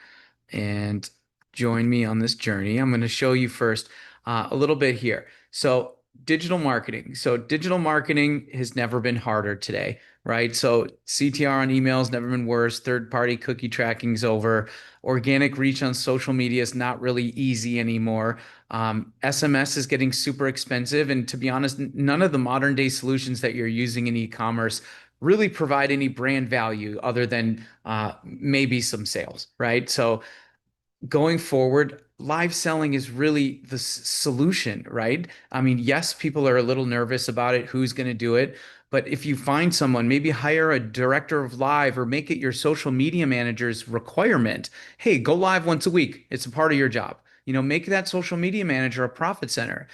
and join me on this journey. I'm going to show you first a little bit here. So digital marketing. So digital marketing has never been harder today, right? So CTR on email has never been worse. Third-party cookie tracking is over. Organic reach on social media is not really easy anymore. SMS is getting super expensive. And to be honest, none of the modern day solutions that you're using in e-commerce really provide any brand value other than maybe some sales, right? So going forward, live selling is really the solution, right? I mean, yes, people are a little nervous about it, who's going to do it. But if you find someone, maybe hire a director of live or make it your social media manager's requirement. Hey, go live once a week. It's a part of your job. Make that social media manager a profit center.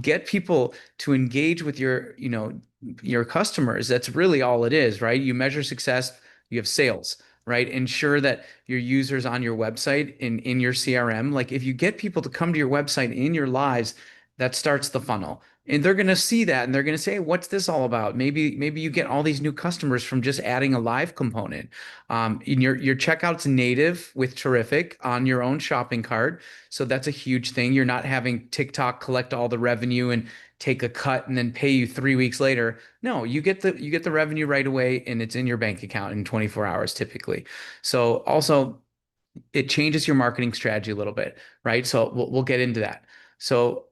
Get people to engage with your customers. That's really all it is, right? You measure success, you have sales, right? Ensure that your users on your website in your CRM, like if you get people to come to your website in your lives, that starts the funnel. And they're going to see that and they're going to say, what's this all about? Maybe you get all these new customers from just adding a live component. In your checkout's native with Terrific on your own shopping cart. So that's a huge thing. You're not having TikTok collect all the revenue and take a cut and then pay you 3 weeks later. No, you get the revenue right away and it's in your bank account in 24 hours typically. So also it changes your marketing strategy a little bit, right? So we'll get into that. So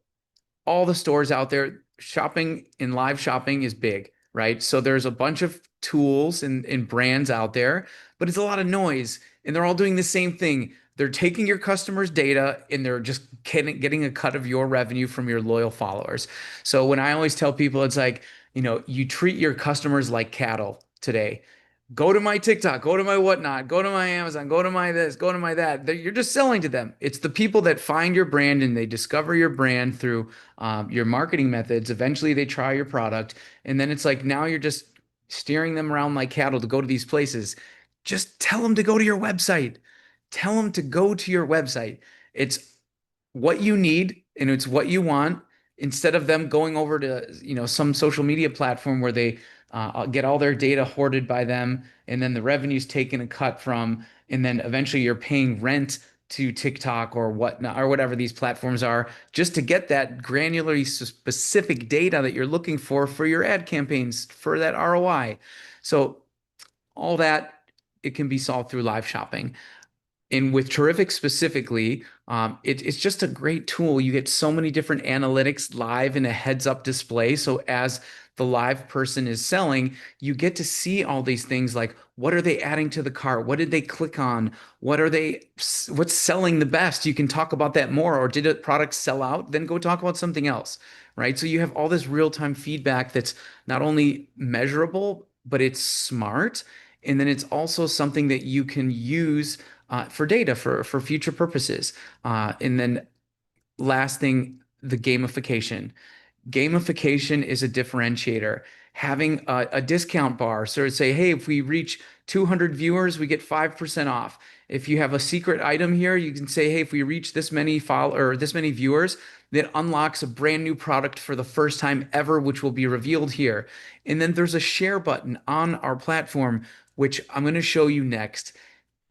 all the stores out there, shopping in live shopping is big, right? So there's a bunch of tools and brands out there, but it's a lot of noise and they're all doing the same thing. They're taking your customers' data and they're just getting a cut of your revenue from your loyal followers. So when I always tell people, it's like, you treat your customers like cattle today. Go to my TikTok, go to my whatnot, go to my Amazon, go to my this, go to my that. You're just selling to them. It's the people that find your brand and they discover your brand through your marketing methods. Eventually, they try your product. And then it's like now you're just steering them around like cattle to go to these places. Just tell them to go to your website. Tell them to go to your website. It's what you need and it's what you want instead of them going over to some social media platform where they get all their data hoarded by them and then the revenue's taken a cut from and then eventually you're paying rent to TikTok or whatnot or whatever these platforms are just to get that granularly specific data that you're looking for your ad campaigns for that ROI. So all that it can be solved through live shopping. And with Terrific specifically, it's just a great tool. You get so many different analytics live in a heads-up display. So as the live person is selling, you get to see all these things like what are they adding to the cart? What did they click on? What's selling the best? You can talk about that more. Or did a product sell out? Then go talk about something else, right? So you have all this real-time feedback that's not only measurable, but it's smart And then it's also something that you can use for data for future purposes. And then last thing, the gamification. Gamification is a differentiator. Having a discount bar, so say, hey, if we reach 200 viewers, we get 5% off. If you have a secret item here, you can say, hey, if we reach this many this many viewers, that unlocks a brand new product for the first time ever, which will be revealed here. And then there's a share button on our platform, which I'm going to show you next.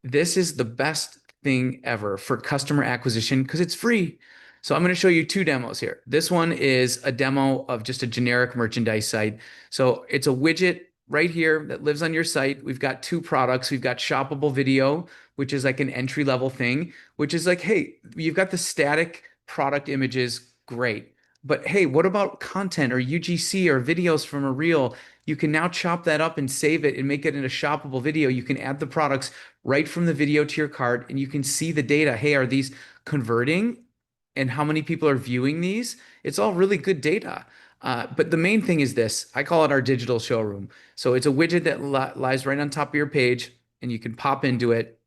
This is the best thing ever for customer acquisition because it's free. So I'm going to show you two demos here. This one is a demo of just a generic merchandise site. So it's a widget right here that lives on your site. We've got two products. We've got Shoppable Video, which is like an entry level thing, which is like, hey, you've got the static product images, great. But hey, what about content or UGC or videos from a reel? You can now chop that up and save it and make it in a shoppable video. You can add the products right from the video to your cart and you can see the data. Hey, are these converting? And how many people are viewing these? It's all really good data. But the main thing is this. I call it our digital showroom. So it's a widget that lies right on top of your page and you can pop into it.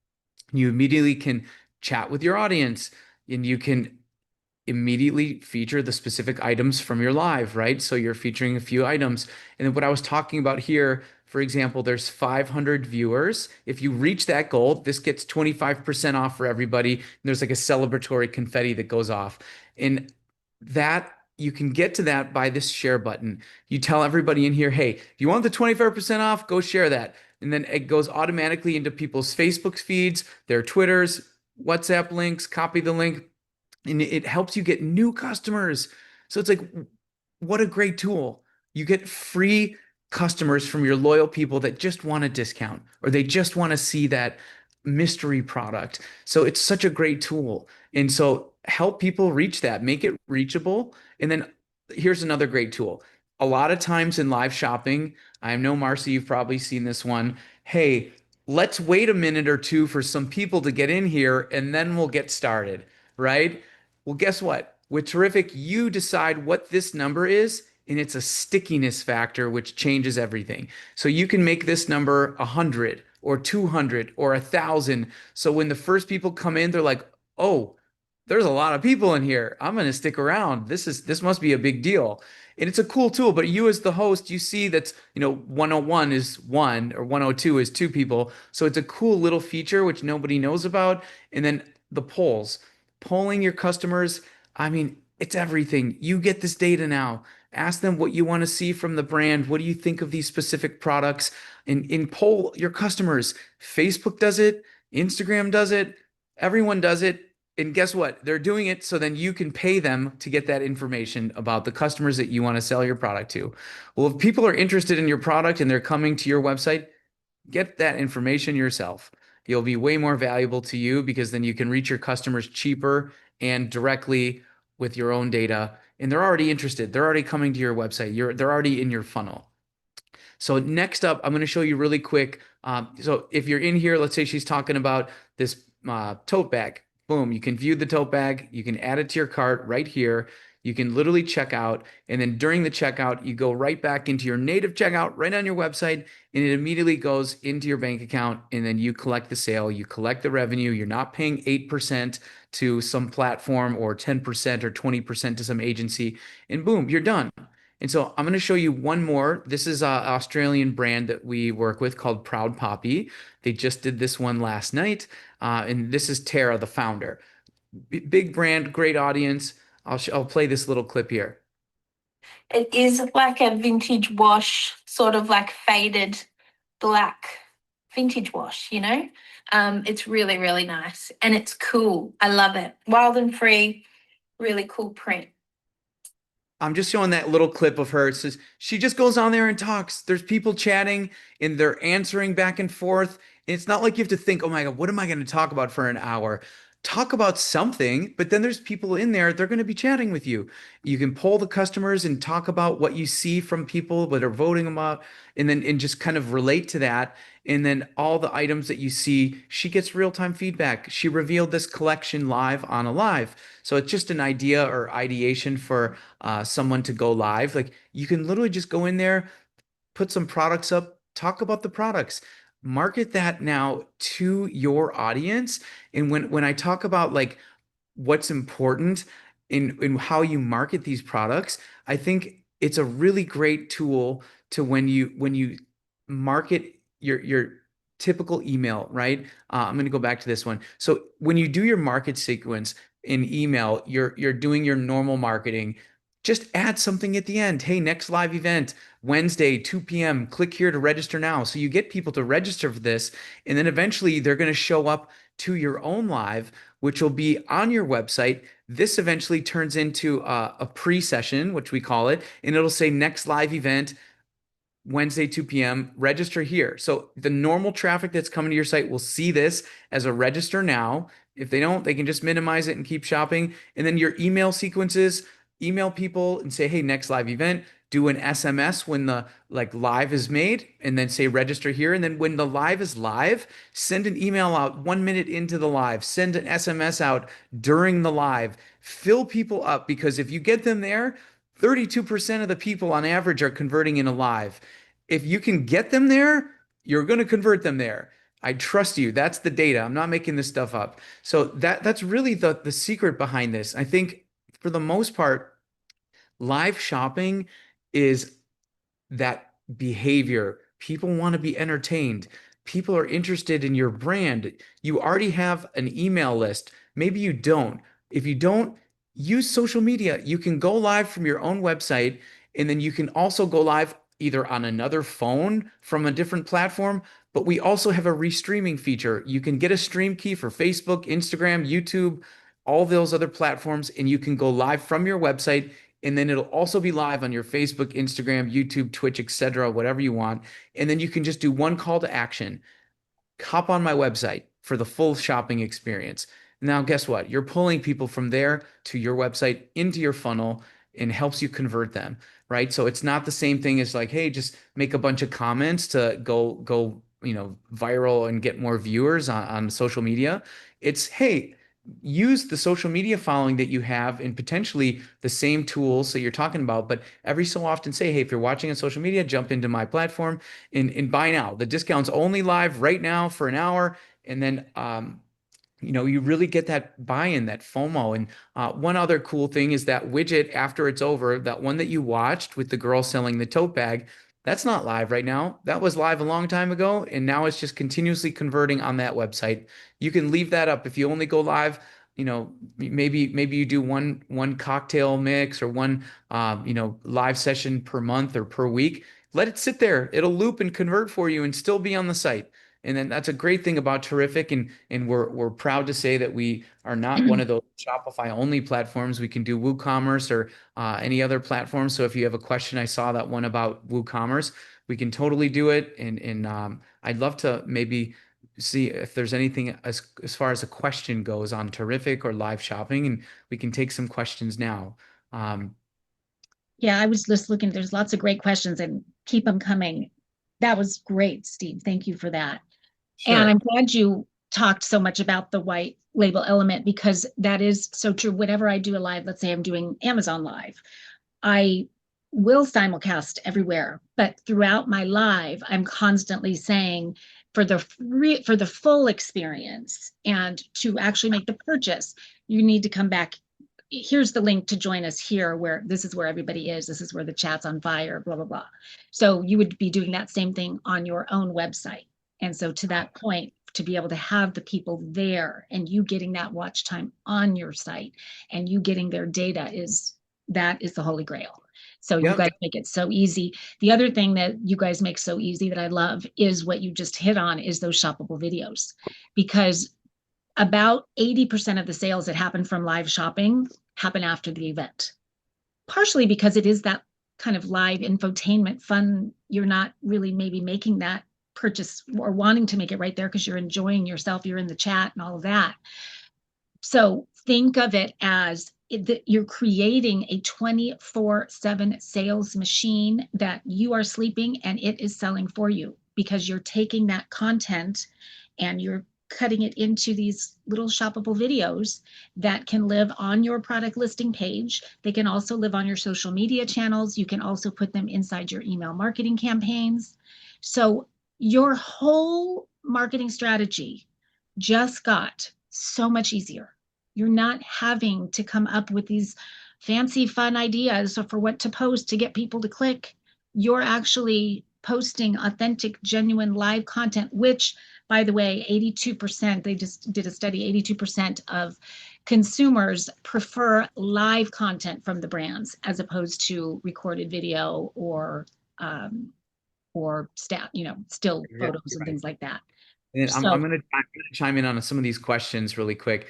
You immediately can chat with your audience and you can immediately feature the specific items from your live, right? So you're featuring a few items. And then what I was talking about here, for example, there's 500 viewers. If you reach that goal, this gets 25% off for everybody. And there's like a celebratory confetti that goes off. And that you can get to that by this share button. You tell everybody in here, hey, if you want the 25% off, go share that. And then it goes automatically into people's Facebook feeds, their Twitters, WhatsApp links, copy the link, and it helps you get new customers. So it's like, what a great tool. You get free customers from your loyal people that just want a discount or they just want to see that mystery product. So it's such a great tool. And so help people reach that, make it reachable. And then here's another great tool. A lot of times in live shopping, I know, Marcy, you've probably seen this one. Hey, let's wait a minute or two for some people to get in here and then we'll get started, right? Well, guess what? With Terrific, you decide what this number is, and it's a stickiness factor, which changes everything. So you can make this number 100 or 200 or 1,000. So when the first people come in, they're like, oh, there's a lot of people in here. I'm going to stick around. This must be a big deal. And it's a cool tool, but you as the host, you see that's, 101 is one or 102 is two people. So it's a cool little feature which nobody knows about. And then the polls, polling your customers. I mean, it's everything. You get this data now. Ask them what you want to see from the brand. What do you think of these specific products? And poll your customers. Facebook does it. Instagram does it. Everyone does it. And guess what? They're doing it so then you can pay them to get that information about the customers that you want to sell your product to. Well, if people are interested in your product and they're coming to your website, get that information yourself. You'll be way more valuable to you because then you can reach your customers cheaper and directly with your own data. And they're already interested. They're already coming to your website. They're already in your funnel. So next up, I'm going to show you really quick. So if you're in here, let's say she's talking about this tote bag. Boom, you can view the tote bag. You can add it to your cart right here. You can literally check out. And then during the checkout, you go right back into your native checkout right on your website. And it immediately goes into your bank account. And then you collect the sale. You collect the revenue. You're not paying 8% to some platform or 10% or 20% to some agency. And boom, you're done. And so I'm going to show you one more. This is an Australian brand that we work with called Proud Poppy. They just did this one last night. And this is Tara, the founder. Big brand, great audience. I'll play this little clip here. It is like a vintage wash, sort of like faded black vintage wash, It's really, really nice. And it's cool. I love it. Wild and free, really cool print. I'm just showing that little clip of her. It says she just goes on there and talks. There's people chatting and they're answering back and forth. And it's not like you have to think, oh my God, what am I going to talk about for an hour? Talk about something, but then there's people in there, they're going to be chatting with you. You can poll the customers and talk about what you see from people, what they're voting about, and just kind of relate to that. And then all the items that you see, she gets real-time feedback. She revealed this collection live on a live. So it's just an idea or ideation for someone to go live. Like you can literally just go in there, put some products up, talk about the products. market that now to your audience. And when I talk about like what's important in how you market these products, I think it's a really great tool to when you market your typical email, right? I'm going to go back to this one. So when you do your market sequence in email, you're doing your normal marketing. Just add something at the end. Hey, next live event, Wednesday, 2 p.m. Click here to register now. So you get people to register for this, and then eventually they're going to show up to your own live, which will be on your website. This eventually turns into a pre-session, which we call it, and it'll say next live event, Wednesday, 2 p.m., register here. So the normal traffic that's coming to your site will see this as a register now. If they don't, they can just minimize it and keep shopping. And then your email sequences, email people and say, hey, next live event, do an SMS when the like live is made, and then say register here. And then when the live is live, send an email out 1 minute into the live, send an SMS out during the live, fill people up, because if you get them there, 32% of the people on average are converting in a live. If you can get them there, you're going to convert them there. I trust you. That's the data. I'm not making this stuff up. So that's really the secret behind this. I think for the most part, live shopping is that behavior. People want to be entertained. People are interested in your brand. You already have an email list. Maybe you don't. If you don't, use social media. You can go live from your own website, and then you can also go live either on another phone from a different platform. But we also have a restreaming feature. You can get a stream key for Facebook, Instagram, YouTube, all those other platforms, and you can go live from your website, and then it'll also be live on your Facebook, Instagram, YouTube, Twitch, etc., whatever you want. And then you can just do one call to action. Hop on my website for the full shopping experience. Now, guess what? You're pulling people from there to your website into your funnel, and helps you convert them, right? So it's not the same thing as like, hey, just make a bunch of comments to go viral and get more viewers on social media. It's, hey, use the social media following that you have and potentially the same tools that you're talking about, but every so often say, hey, if you're watching on social media, jump into my platform and buy now. The discount's only live right now for an hour. And then you really get that buy-in, that FOMO. And one other cool thing is that widget after it's over, that one that you watched with the girl selling the tote bag, that's not live right now. That was live a long time ago, and now it's just continuously converting on that website. You can leave that up if you only go live. Maybe you do one cocktail mix or one live session per month or per week. Let it sit there. It'll loop and convert for you and still be on the site. And then that's a great thing about Terrific, and we're proud to say that we are not one of those Shopify only platforms. We can do WooCommerce or any other platform. So if you have a question, I saw that one about WooCommerce, we can totally do it. And I'd love to maybe see if there's anything as far as a question goes on Terrific or live shopping, and we can take some questions now. Yeah, I was just looking. There's lots of great questions, and keep them coming. That was great, Steve. Thank you for that. Sure. And I'm glad you talked so much about the white label element, because that is so true. Whenever I do a live, let's say I'm doing Amazon Live, I will simulcast everywhere, but throughout my live, I'm constantly saying for the full experience and to actually make the purchase, you need to come back. Here's the link to join us here, where this is where everybody is. This is where the chat's on fire, blah, blah, blah. So you would be doing that same thing on your own website. And so to that point, to be able to have the people there and you getting that watch time on your site and you getting their data that is the holy grail. So you guys make it so easy. The other thing that you guys make so easy that I love is what you just hit on, is those shoppable videos, because about 80% of the sales that happen from live shopping happen after the event, partially because it is that kind of live infotainment fun. You're not really maybe making that purchase or wanting to make it right there because you're enjoying yourself, you're in the chat and all of that. So think of it as you're creating a 24/7 sales machine that you are sleeping and it is selling for you, because you're taking that content and you're cutting it into these little shoppable videos that can live on your product listing page. They can also live on your social media channels. You can also put them inside your email marketing campaigns. So your whole marketing strategy just got so much easier. You're not having to come up with these fancy, fun ideas for what to post to get people to click. You're actually posting authentic, genuine live content, which, by the way, 82%, they just did a study, 82% of consumers prefer live content from the brands as opposed to recorded video or still Yeah, photos you're and right. things like that. And then I'm So, gonna chime in on some of these questions really quick.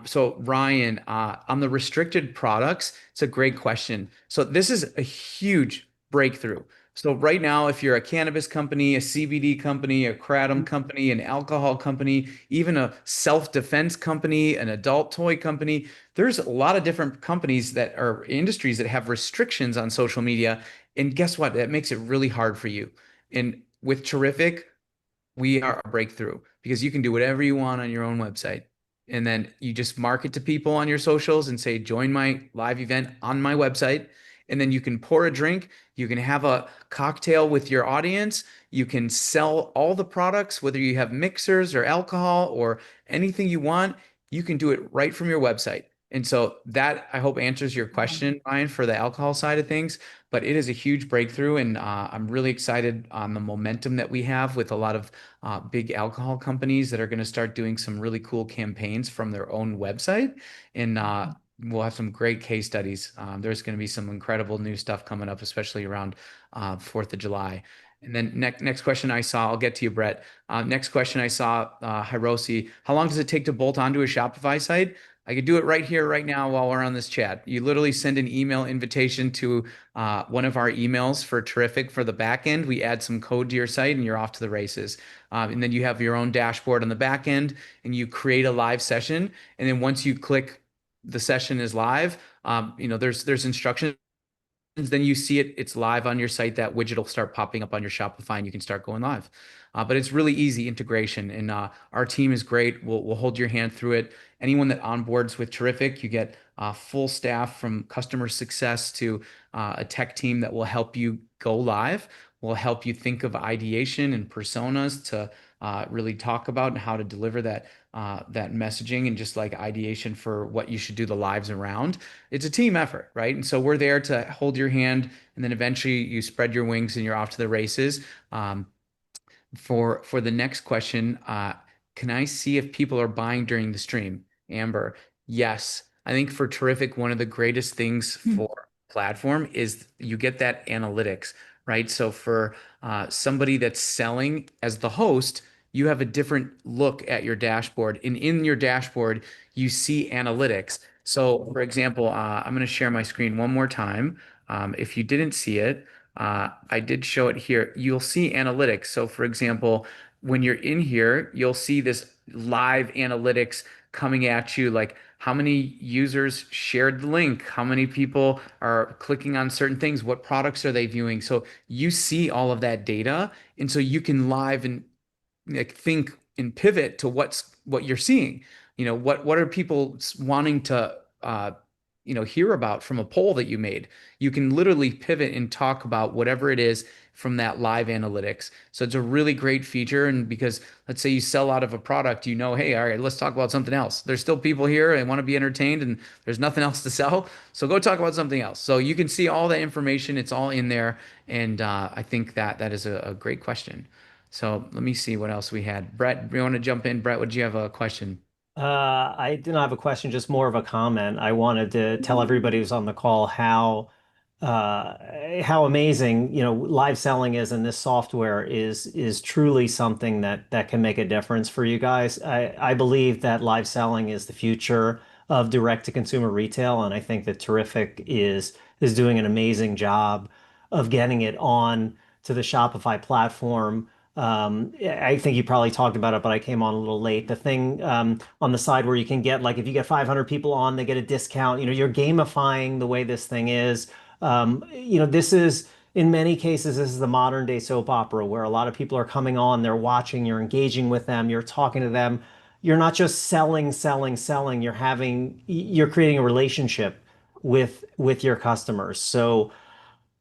So Ryan, on the restricted products, it's a great question. So this is a huge breakthrough. So right now, if you're a cannabis company, a CBD company, a kratom company, an alcohol company, even a self-defense company, an adult toy company, there's a lot of different companies that are industries that have restrictions on social media. And guess what? That makes it really hard for you. And with Terrific, we are a breakthrough because you can do whatever you want on your own website. And then you just market to people on your socials and say, join my live event on my website. And then you can pour a drink, you can have a cocktail with your audience, you can sell all the products, whether you have mixers or alcohol or anything you want, you can do it right from your website. And so that I hope answers your question, Ryan, for the alcohol side of things. But it is a huge breakthrough, and I'm really excited on the momentum that we have with a lot of big alcohol companies that are going to start doing some really cool campaigns from their own website. And we'll have some great case studies. There's going to be some incredible new stuff coming up, especially around 4th of July. And then next question I saw, I'll get to you, Brett. Next question I saw, Hiroshi, how long does it take to bolt onto a Shopify site? I could do it right here, right now, while we're on this chat. You literally send an email invitation to one of our emails for Terrific for the back end. We add some code to your site, and you're off to the races. And then you have your own dashboard on the back end, and you create a live session. And then once you click the session is live, there's instructions, then you see it's live on your site. That widget will start popping up on your Shopify and you can start going live. But it's really easy integration, and our team is great. We'll hold your hand through it. Anyone that onboards with Terrific, you get full staff from customer success to a tech team that will help you go live. Will help you think of ideation and personas to really talk about and how to deliver that messaging, and just like ideation for what you should do the lives around. It's a team effort, right? And so we're there to hold your hand, and then eventually you spread your wings and you're off to the races. For the next question, can I see if people are buying during the stream? Amber, yes. I think for Terrific, one of the greatest things for platform is you get that analytics, right? So for somebody that's selling as the host, you have a different look at your dashboard, and in your dashboard, you see analytics. So, for example, I'm going to share my screen one more time. If you didn't see it, I did show it here. You'll see analytics. So, for example, when you're in here, you'll see this live analytics coming at you, like how many users shared the link, how many people are clicking on certain things, what products are they viewing. So you see all of that data, and so you can live and like think and pivot to what you're seeing. What are people wanting to hear about from a poll that you made. You can literally pivot and talk about whatever it is from that live analytics. So it's a really great feature. And because let's say you sell out of a product, hey, all right, let's talk about something else. There's still people here and want to be entertained, and there's nothing else to sell. So go talk about something else. So you can see all that information. It's all in there. And I think that is a great question. So let me see what else we had. Brett, you want to jump in? Brett, would you have a question? I didn't have a question, just more of a comment. I wanted to tell everybody who's on the call how amazing, live selling is, and this software is truly something that can make a difference for you guys. I believe that live selling is the future of direct to consumer retail, and I think that Terrific is doing an amazing job of getting it on to the Shopify platform. I think you probably talked about it, but I came on a little late. The thing on the side where you can get, like, if you get 500 people on, they get a discount. You're gamifying the way this thing is. This is, in many cases, this is the modern day soap opera where a lot of people are coming on, they're watching, you're engaging with them, you're talking to them. You're not just selling, selling, selling. You're creating a relationship with your customers. So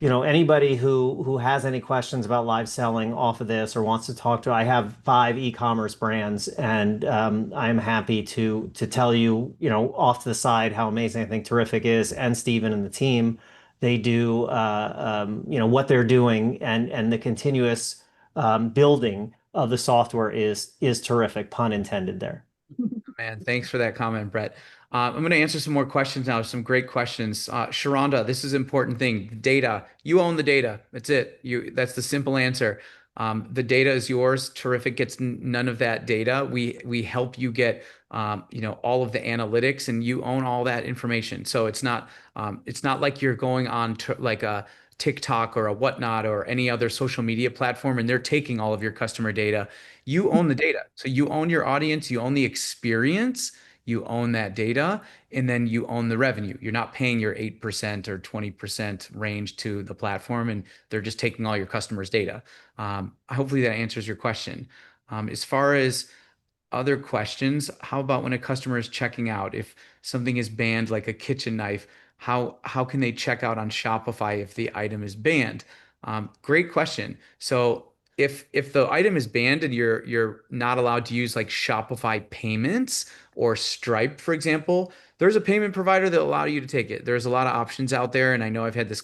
Anybody who has any questions about live selling off of this or wants to talk to, I have 5 e-commerce brands, and I'm happy to tell you, off to the side how amazing I think Terrific is, and Stephen and the team. They do, what they're doing, and the continuous building of the software is terrific, pun intended there. Man, thanks for that comment, Brett. I'm going to answer some more questions now. Some great questions. Sharonda, this is an important thing. Data. You own the data. That's it. That's the simple answer. The data is yours. Terrific gets none of that data. We help you get all of the analytics, and you own all that information. So it's not like you're going on to like a TikTok or a whatnot or any other social media platform, and they're taking all of your customer data. You own the data. So you own your audience, you own the experience, you own that data, and then you own the revenue. You're not paying your 8% or 20% range to the platform, and they're just taking all your customers' data. Hopefully that answers your question. As far as other questions, how about when a customer is checking out, if something is banned like a kitchen knife, how can they check out on Shopify if the item is banned? Great question. So if the item is banned and you're not allowed to use like Shopify payments or Stripe, for example, there's a payment provider that will allow you to take it. There's a lot of options out there, and I know I've had this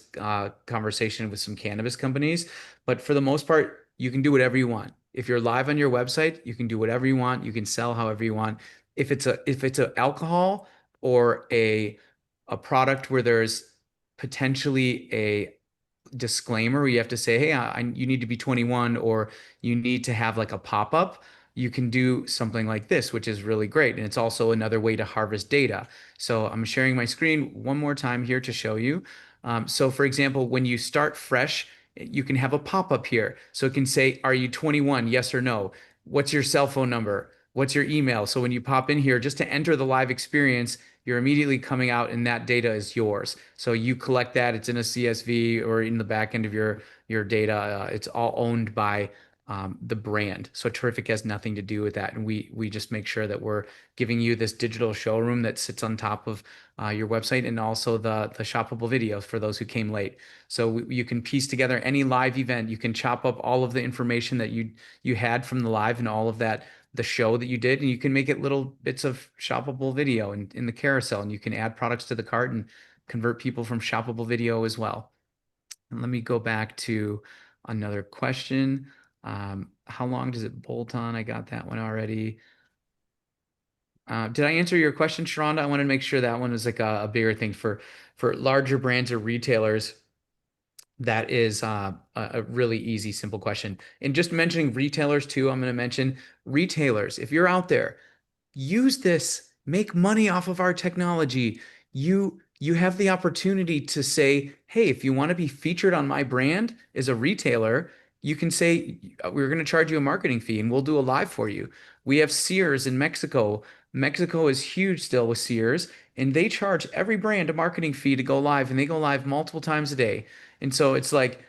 conversation with some cannabis companies, but for the most part, you can do whatever you want. If you're live on your website, you can do whatever you want. You can sell however you want. If it's a alcohol or a product where there's potentially a disclaimer where you have to say, hey, you need to be 21, or you need to have like a pop-up, you can do something like this, which is really great. And it's also another way to harvest data. So I'm sharing my screen one more time here to show you. So for example, when you start fresh, you can have a pop-up here. So it can say, are you 21? Yes or no? What's your cell phone number? What's your email? So when you pop in here, just to enter the live experience, you're immediately coming out and that data is yours. So you collect that, it's in a CSV or in the back end of your data. It's all owned by the brand. So Terrific has nothing to do with that. And we just make sure that we're giving you this digital showroom that sits on top of your website, and also the shoppable videos for those who came late. So you can piece together any live event. You can chop up all of the information that you had from the live and all of that, the show that you did, and you can make it little bits of shoppable video in the carousel, and you can add products to the cart and convert people from shoppable video as well. And let me go back to another question. How long does it bolt on? I got that one already. Did I answer your question, Sharonda? I want to make sure that one was like a bigger thing for larger brands or retailers. That is a really easy, simple question. And just mentioning retailers too, I'm going to mention retailers. If you're out there, use this, make money off of our technology. You have the opportunity to say, hey, if you want to be featured on my brand as a retailer, you can say, we're going to charge you a marketing fee and we'll do a live for you. We have Sears in Mexico. Mexico is huge still with Sears, and they charge every brand a marketing fee to go live, and they go live multiple times a day. And so it's like,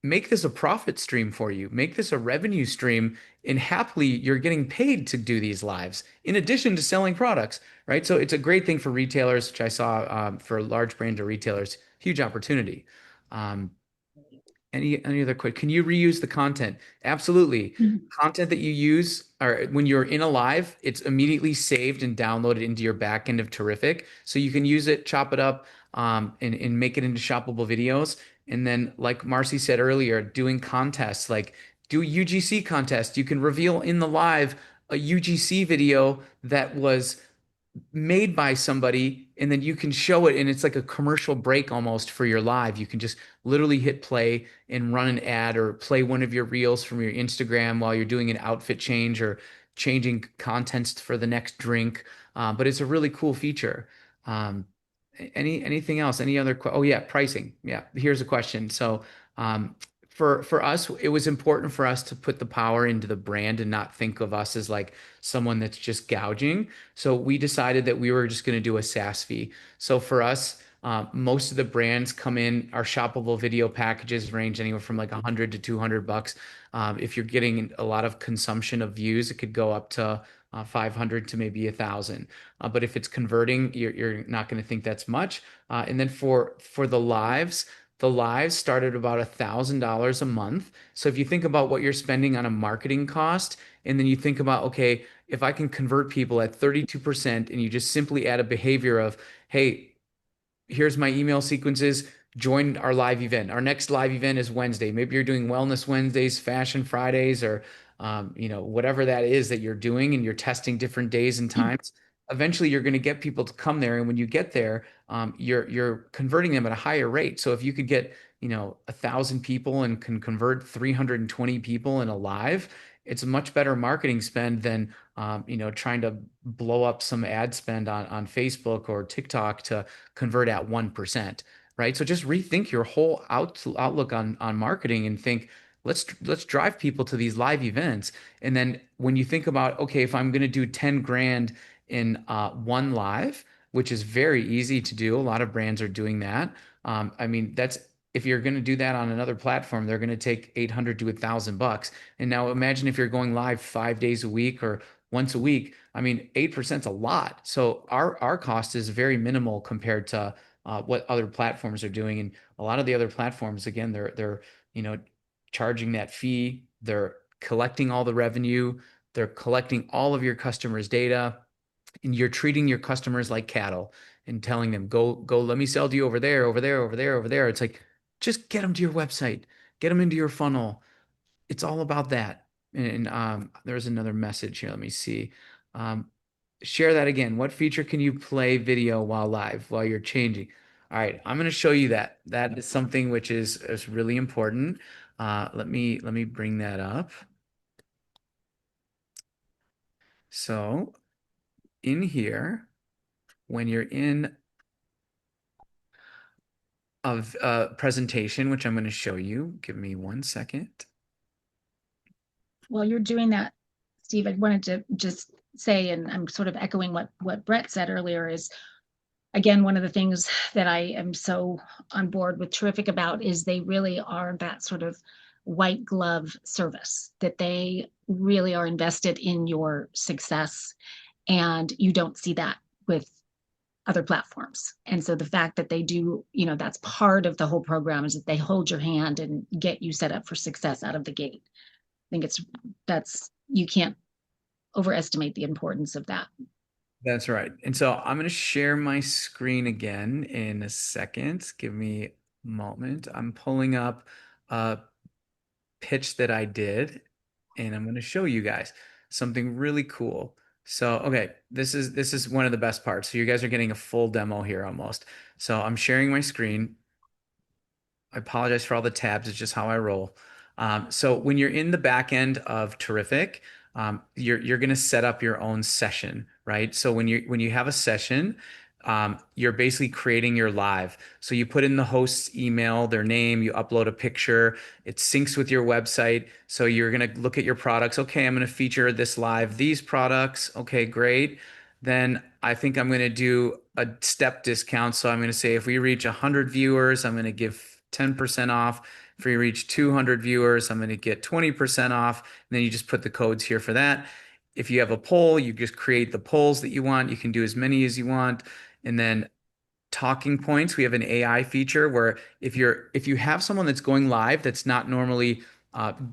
make this a profit stream for you, make this a revenue stream, and happily you're getting paid to do these lives in addition to selling products, right? So it's a great thing for retailers, which I saw for large brands or retailers, huge opportunity. Any other quick? Can you reuse the content? Absolutely. Content that you use, or when you're in a live, it's immediately saved and downloaded into your backend of Terrific. So you can use it, chop it up, and make it into shoppable videos. And then, like Marcy said earlier, doing contests, like do a UGC contest. You can reveal in the live a UGC video that was made by somebody, and then you can show it, and it's like a commercial break almost for your live. You can just literally hit play and run an ad, or play one of your reels from your Instagram while you're doing an outfit change or changing contents for the next drink. But it's a really cool feature. Anything else? Any other? Oh yeah, pricing. Yeah, here's a question. So for us, it was important for us to put the power into the brand and not think of us as like someone that's just gouging. So we decided that we were just going to do a SaaS fee. So for us, most of the brands come in, our shoppable video packages range anywhere from like 100 to 200 bucks. If you're getting a lot of consumption of views, it could go up to 500 to maybe 1,000. But if it's converting, you're not going to think that's much. And then for the lives, The lives start at about $1,000 a month. So if you think about what you're spending on a marketing cost, and then you think about, okay, if I can convert people at 32%, and you just simply add a behavior of, hey, here's my email sequences, join our live event. Our next live event is Wednesday. Maybe you're doing Wellness Wednesdays, Fashion Fridays, or whatever that is that you're doing, and you're testing different days and times. Eventually, you're going to get people to come there, and when you get there, you're converting them at a higher rate. So if you could get 1,000 people and can convert 320 people in a live, it's a much better marketing spend than trying to blow up some ad spend on Facebook or TikTok to convert at 1%, right? So just rethink your whole outlook on marketing and think, let's drive people to these live events. And then when you think about, okay, if I'm going to do 10 grand in one live, which is very easy to do, a lot of brands are doing that. I mean, that's if you're going to do that on another platform, they're going to take 800 to $1,000. And now imagine if you're going live 5 days a week or once a week. I mean, 8% is a lot. So our cost is very minimal compared to what other platforms are doing. And a lot of the other platforms, again, they're charging that fee. They're collecting all the revenue. They're collecting all of your customers' data, and you're treating your customers like cattle and telling them, go, let me sell to you over there, over there, over there, over there. It's like, just get them to your website, get them into your funnel. It's all about that. And there's another message here. Let me see. Share that again. What feature can you play video while live, while you're changing? All right, I'm going to show you that. That is something which is really important. Let me bring that up. So in here, when you're in a presentation, which I'm going to show you, give me 1 second. While you're doing that, Steve, I wanted to just say, and I'm sort of echoing what Brett said earlier, is again, one of the things that I am so on board with Terrific about is they really are that sort of white glove service, that they really are invested in your success. And you don't see that with other platforms. And so the fact that they do, that's part of the whole program, is that they hold your hand and get you set up for success out of the gate. I think you can't overestimate the importance of that. That's right. And so I'm going to share my screen again in a second. Give me a moment. I'm pulling up a pitch that I did, and I'm going to show you guys something really cool. So, okay, this is one of the best parts. So you guys are getting a full demo here almost. So I'm sharing my screen. I apologize for all the tabs. It's just how I roll. So when you're in the back end of Terrific, you're going to set up your own session, right? So when you have a session, you're basically creating your live. So you put in the host's email, their name, you upload a picture, it syncs with your website. So you're going to look at your products. Okay, I'm going to feature this live, these products. Okay, great. Then I think I'm going to do a step discount. So I'm going to say if we reach 100 viewers, I'm going to give 10% off. If we reach 200 viewers, I'm going to get 20% off. And then you just put the codes here for that. If you have a poll, you just create the polls that you want. You can do as many as you want. And then talking points, we have an AI feature where if you have someone that's going live that's not normally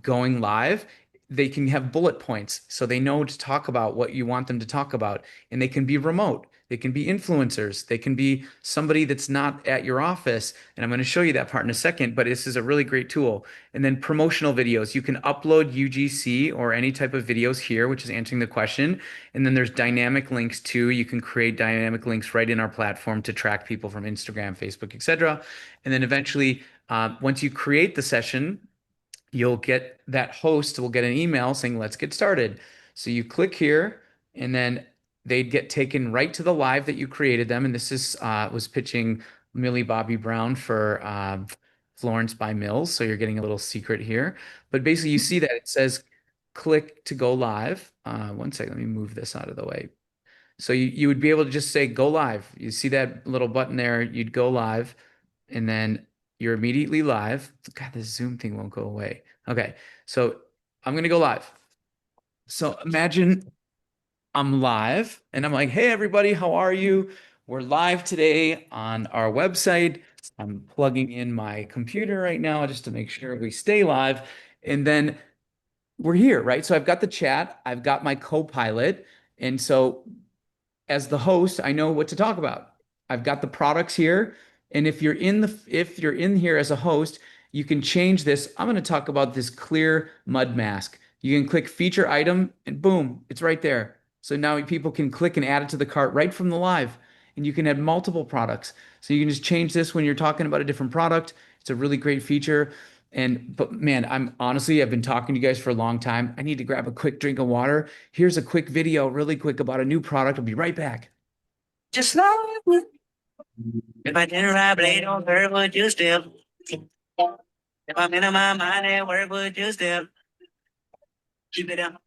going live, they can have bullet points so they know to talk about what you want them to talk about. And they can be remote. They can be influencers. They can be somebody that's not at your office. And I'm going to show you that part in a second, but this is a really great tool. And then promotional videos. You can upload UGC or any type of videos here, which is answering the question. And then there's dynamic links too. You can create dynamic links right in our platform to track people from Instagram, Facebook, etc. And then eventually, once you create the session, you'll get that host will get an email saying, let's get started. So you click here, and then they'd get taken right to the live that you created them. And this was pitching Millie Bobby Brown for Florence by Mills. So you're getting a little secret here. But basically you see that it says click to go live. 1 second, let me move this out of the way. So you would be able to just say go live. You see that little button there, you'd go live, and then you're immediately live. God, this Zoom thing won't go away. Okay, so I'm going to go live. So imagine I'm live and I'm like, hey, everybody, how are you? We're live today on our website. I'm plugging in my computer right now just to make sure we stay live. And then we're here, right? So I've got the chat, I've got my co-pilot. And so as the host, I know what to talk about. I've got the products here. And if you're in here as a host, you can change this. I'm going to talk about this clear mud mask. You can click feature item and boom, it's right there. So now people can click and add it to the cart right from the live. And you can add multiple products. So you can just change this when you're talking about a different product. It's a really great feature. But man, I've been talking to you guys for a long time. I need to grab a quick drink of water. Here's a quick video, really quick, about a new product. I'll be right back. Just like if I didn't ride blade on her, would you still? If I'm in my mind at work, would you still? Keep it up.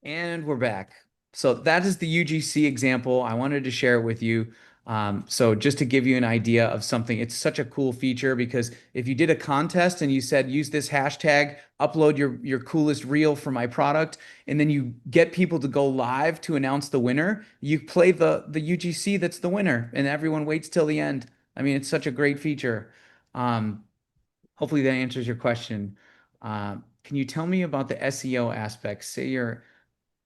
And we're back. So that is the UGC example. I wanted to share it with you. So just to give you an idea of something, it's such a cool feature because if you did a contest and you said, use this hashtag, upload your coolest reel for my product, and then you get people to go live to announce the winner, you play the UGC that's the winner and everyone waits till the end. I mean, it's such a great feature. Hopefully that answers your question. Can you tell me about the SEO aspects? Say you're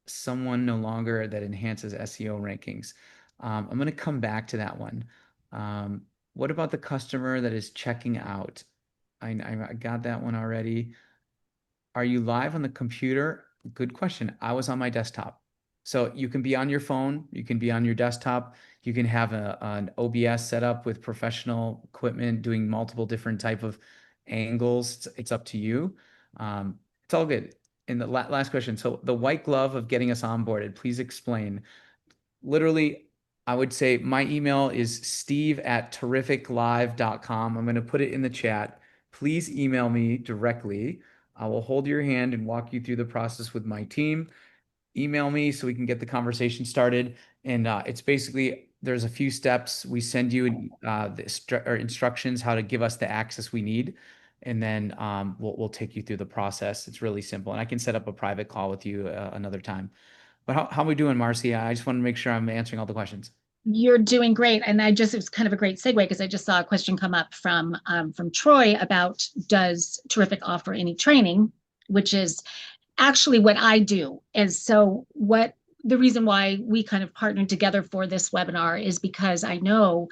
someone no longer that enhances SEO rankings. I'm going to come back to that one. What about the customer that is checking out? I got that one already. Are you live on the computer? Good question. I was on my desktop. So you can be on your phone, you can be on your desktop, you can have an OBS set up with professional equipment doing multiple different type of angles. It's up to you. It's all good. And the last question. So the white glove of getting us onboarded, please explain. Literally, I would say my email is steve@terrificlive.com. I'm going to put it in the chat. Please email me directly. I will hold your hand and walk you through the process with my team. Email me so we can get the conversation started. And it's basically, there's a few steps. We send you the instructions how to give us the access we need. And then we'll take you through the process. It's really simple. And I can set up a private call with you another time. But how are we doing, Marcy? I just want to make sure I'm answering all the questions. You're doing great. And it was kind of a great segue because I just saw a question come up from Troy about, does Terrific offer any training, which is actually what I do. And so the reason why we kind of partnered together for this webinar is because I know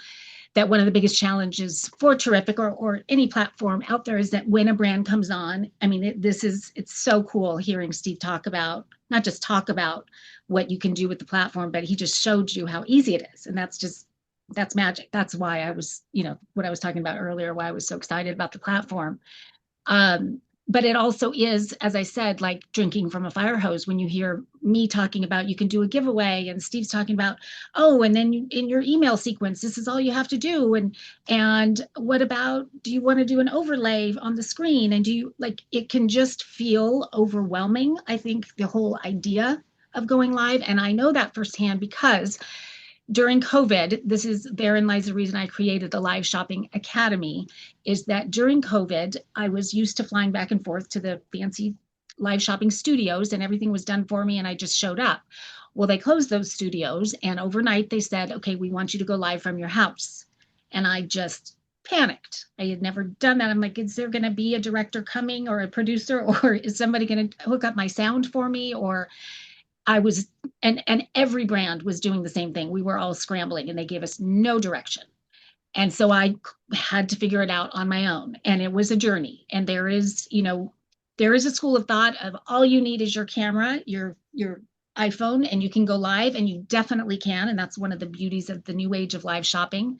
that one of the biggest challenges for Terrific or any platform out there is that when a brand comes on, I mean, it's so cool hearing Steve not just talk about what you can do with the platform, but he just showed you how easy it is. And that's magic. That's why I was, what I was talking about earlier, why I was so excited about the platform. But it also is, as I said, like drinking from a fire hose when you hear me talking about you can do a giveaway and Steve's talking about, and then in your email sequence, this is all you have to do. And what about, do you want to do an overlay on the screen? And it can just feel overwhelming. I think the whole idea of going live. And I know that firsthand because during COVID, therein lies the reason I created the Live Shopping Academy, is that during COVID, I was used to flying back and forth to the fancy live shopping studios and everything was done for me and I just showed up. Well, they closed those studios and overnight they said, okay, we want you to go live from your house. And I just panicked. I had never done that. I'm like, is there going to be a director coming or a producer, or is somebody going to hook up my sound for me? Or and every brand was doing the same thing. We were all scrambling and they gave us no direction. And so I had to figure it out on my own. And it was a journey. And there is a school of thought of all you need is your camera, your iPhone, and you can go live, and you definitely can. And that's one of the beauties of the new age of live shopping.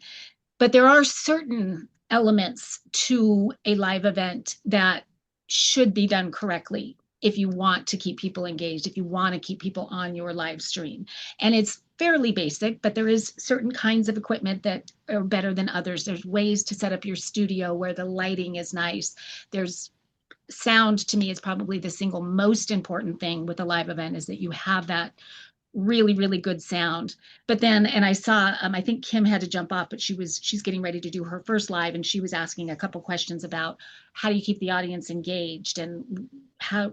But there are certain elements to a live event that should be done correctly if you want to keep people engaged, if you want to keep people on your live stream. And it's fairly basic, but there is certain kinds of equipment that are better than others. There's ways to set up your studio where the lighting is nice. There's sound, to me, is probably the single most important thing with a live event, is that you have that really, really good sound. But then, and I saw, I think Kim had to jump off, but she's getting ready to do her first live, and she was asking a couple questions about how do you keep the audience engaged, and how,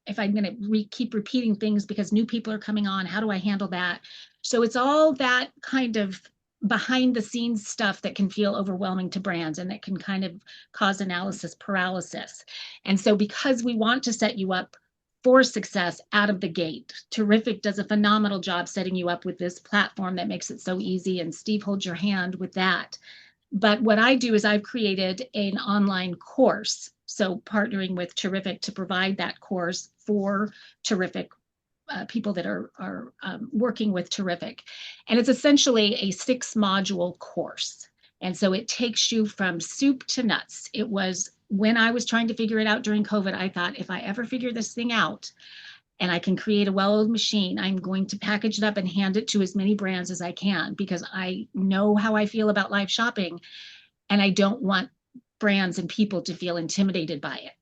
if I'm going to keep repeating things because new people are coming on, how do I handle that? So it's all that kind of behind the scenes stuff that can feel overwhelming to brands and that can kind of cause analysis paralysis. And so because we want to set you up for success out of the gate, Terrific does a phenomenal job setting you up with this platform that makes it so easy. And Steve holds your hand with that. But what I do is I've created an online course. So partnering with Terrific to provide that course for Terrific people that are working with Terrific. And it's essentially a 6-module course. And so it takes you from soup to nuts. It was when I was trying to figure it out during COVID, I thought, if I ever figure this thing out and I can create a well-oiled machine, I'm going to package it up and hand it to as many brands as I can, because I know how I feel about live shopping and I don't want brands and people to feel intimidated by it.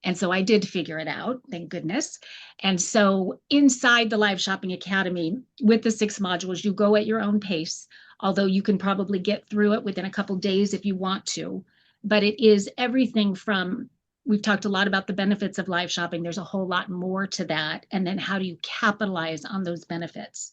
And so I did figure it out, thank goodness. And so inside the Live Shopping Academy, with the 6 modules, you go at your own pace, although you can probably get through it within a couple days if you want to. But it is everything from, we've talked a lot about the benefits of live shopping. There's a whole lot more to that. And then how do you capitalize on those benefits?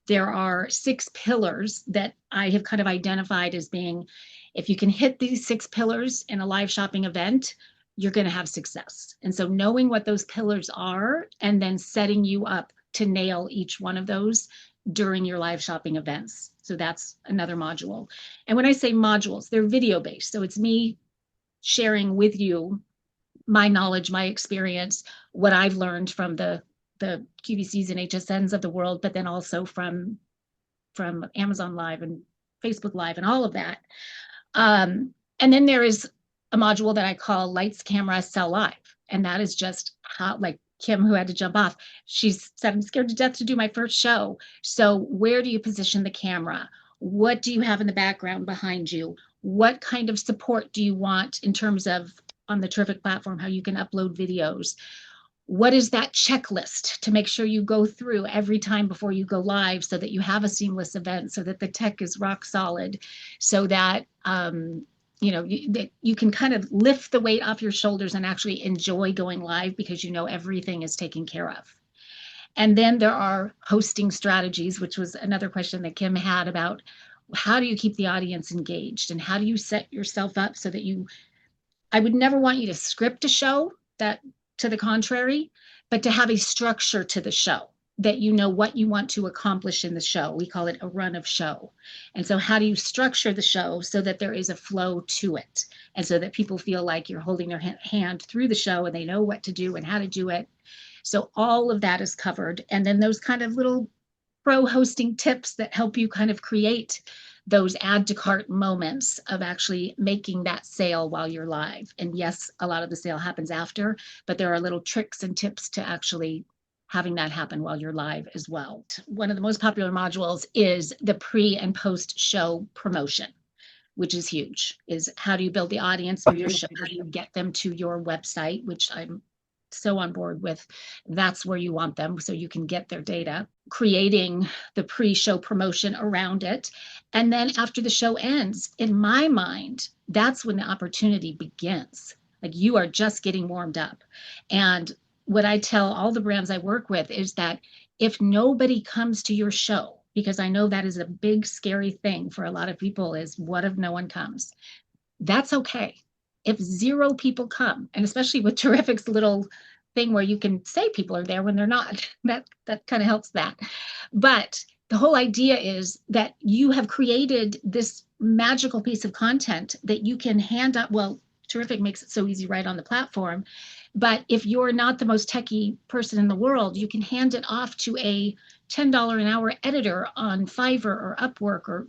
There are 6 pillars that I have kind of identified as being, if you can hit these 6 pillars in a live shopping event, you're going to have success. And so knowing what those pillars are and then setting you up to nail each one of those during your live shopping events. So that's another module. And when I say modules, they're video based. So it's me sharing with you my knowledge, my experience, what I've learned from the QVCs and HSNs of the world, but then also from Amazon Live and Facebook Live and all of that. And then there is a module that I call Lights, Camera, Sell Live. And that is just how, like Kim, who had to jump off, she said, I'm scared to death to do my first show. So where do you position the camera? What do you have in the background behind you? What kind of support do you want in terms of on the Terrific platform, how you can upload videos? What is that checklist to make sure you go through every time before you go live so that you have a seamless event, so that the tech is rock solid, so that that you can kind of lift the weight off your shoulders and actually enjoy going live because you know everything is taken care of. And then there are hosting strategies, which was another question that Kim had about how do you keep the audience engaged and how do you set yourself up so that I would never want you to script a show, that to the contrary, but to have a structure to the show, that you know what you want to accomplish in the show. We call it a run of show. And so how do you structure the show so that there is a flow to it, and so that people feel like you're holding their hand through the show and they know what to do and how to do it. So all of that is covered. And then those kind of little pro hosting tips that help you kind of create those add to cart moments of actually making that sale while you're live. And yes, a lot of the sale happens after, but there are little tricks and tips to actually having that happen while you're live as well. One of the most popular modules is the pre and post show promotion, which is huge. Is how do you build the audience for your show? How do you get them to your website, which I'm so on board with. That's where you want them so you can get their data. Creating the pre-show promotion around it. And then after the show ends, in my mind, that's when the opportunity begins. Like you are just getting warmed up. And what I tell all the brands I work with is that if nobody comes to your show, because I know that is a big, scary thing for a lot of people, is what if no one comes? That's okay. If 0 people come, and especially with Terrific's little thing where you can say people are there when they're not, that kind of helps that. But the whole idea is that you have created this magical piece of content that you can hand up. Well, Terrific makes it so easy right on the platform. But if you're not the most techie person in the world, you can hand it off to a $10 an hour editor on Fiverr or Upwork or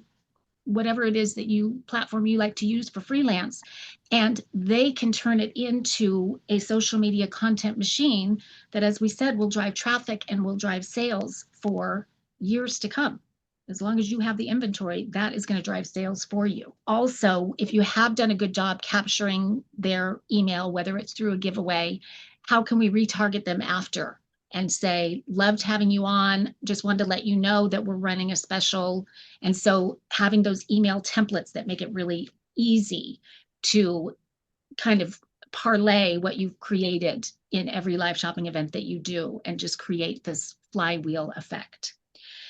whatever it is that platform you like to use for freelance, and they can turn it into a social media content machine that, as we said, will drive traffic and will drive sales for years to come. As long as you have the inventory, that is going to drive sales for you. Also, if you have done a good job capturing their email, whether it's through a giveaway, how can we retarget them after and say, loved having you on, just wanted to let you know that we're running a special. And so having those email templates that make it really easy to kind of parlay what you've created in every live shopping event that you do and just create this flywheel effect.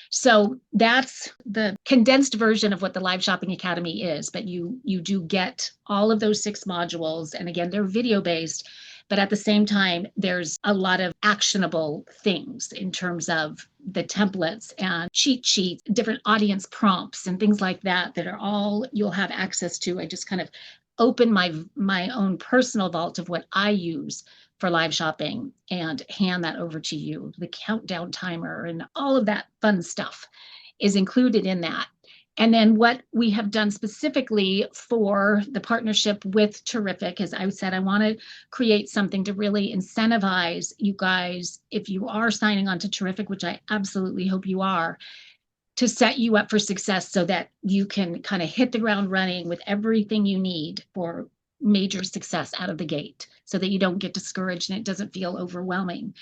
So that's the condensed version of what the Live Shopping Academy is, but you do get all of those 6 modules. And again, they're video based, but at the same time, there's a lot of actionable things in terms of the templates and cheat sheets, different audience prompts and things like that, that are all you'll have access to. I just kind of open my own personal vault of what I use for live shopping and hand that over to you. The countdown timer and all of that fun stuff is included in that. And then what we have done specifically for the partnership with Terrific is I said I want to create something to really incentivize you guys, if you are signing on to Terrific, which I absolutely hope you are, to set you up for success so that you can kind of hit the ground running with everything you need for major success out of the gate, so that you don't get discouraged and it doesn't feel overwhelming.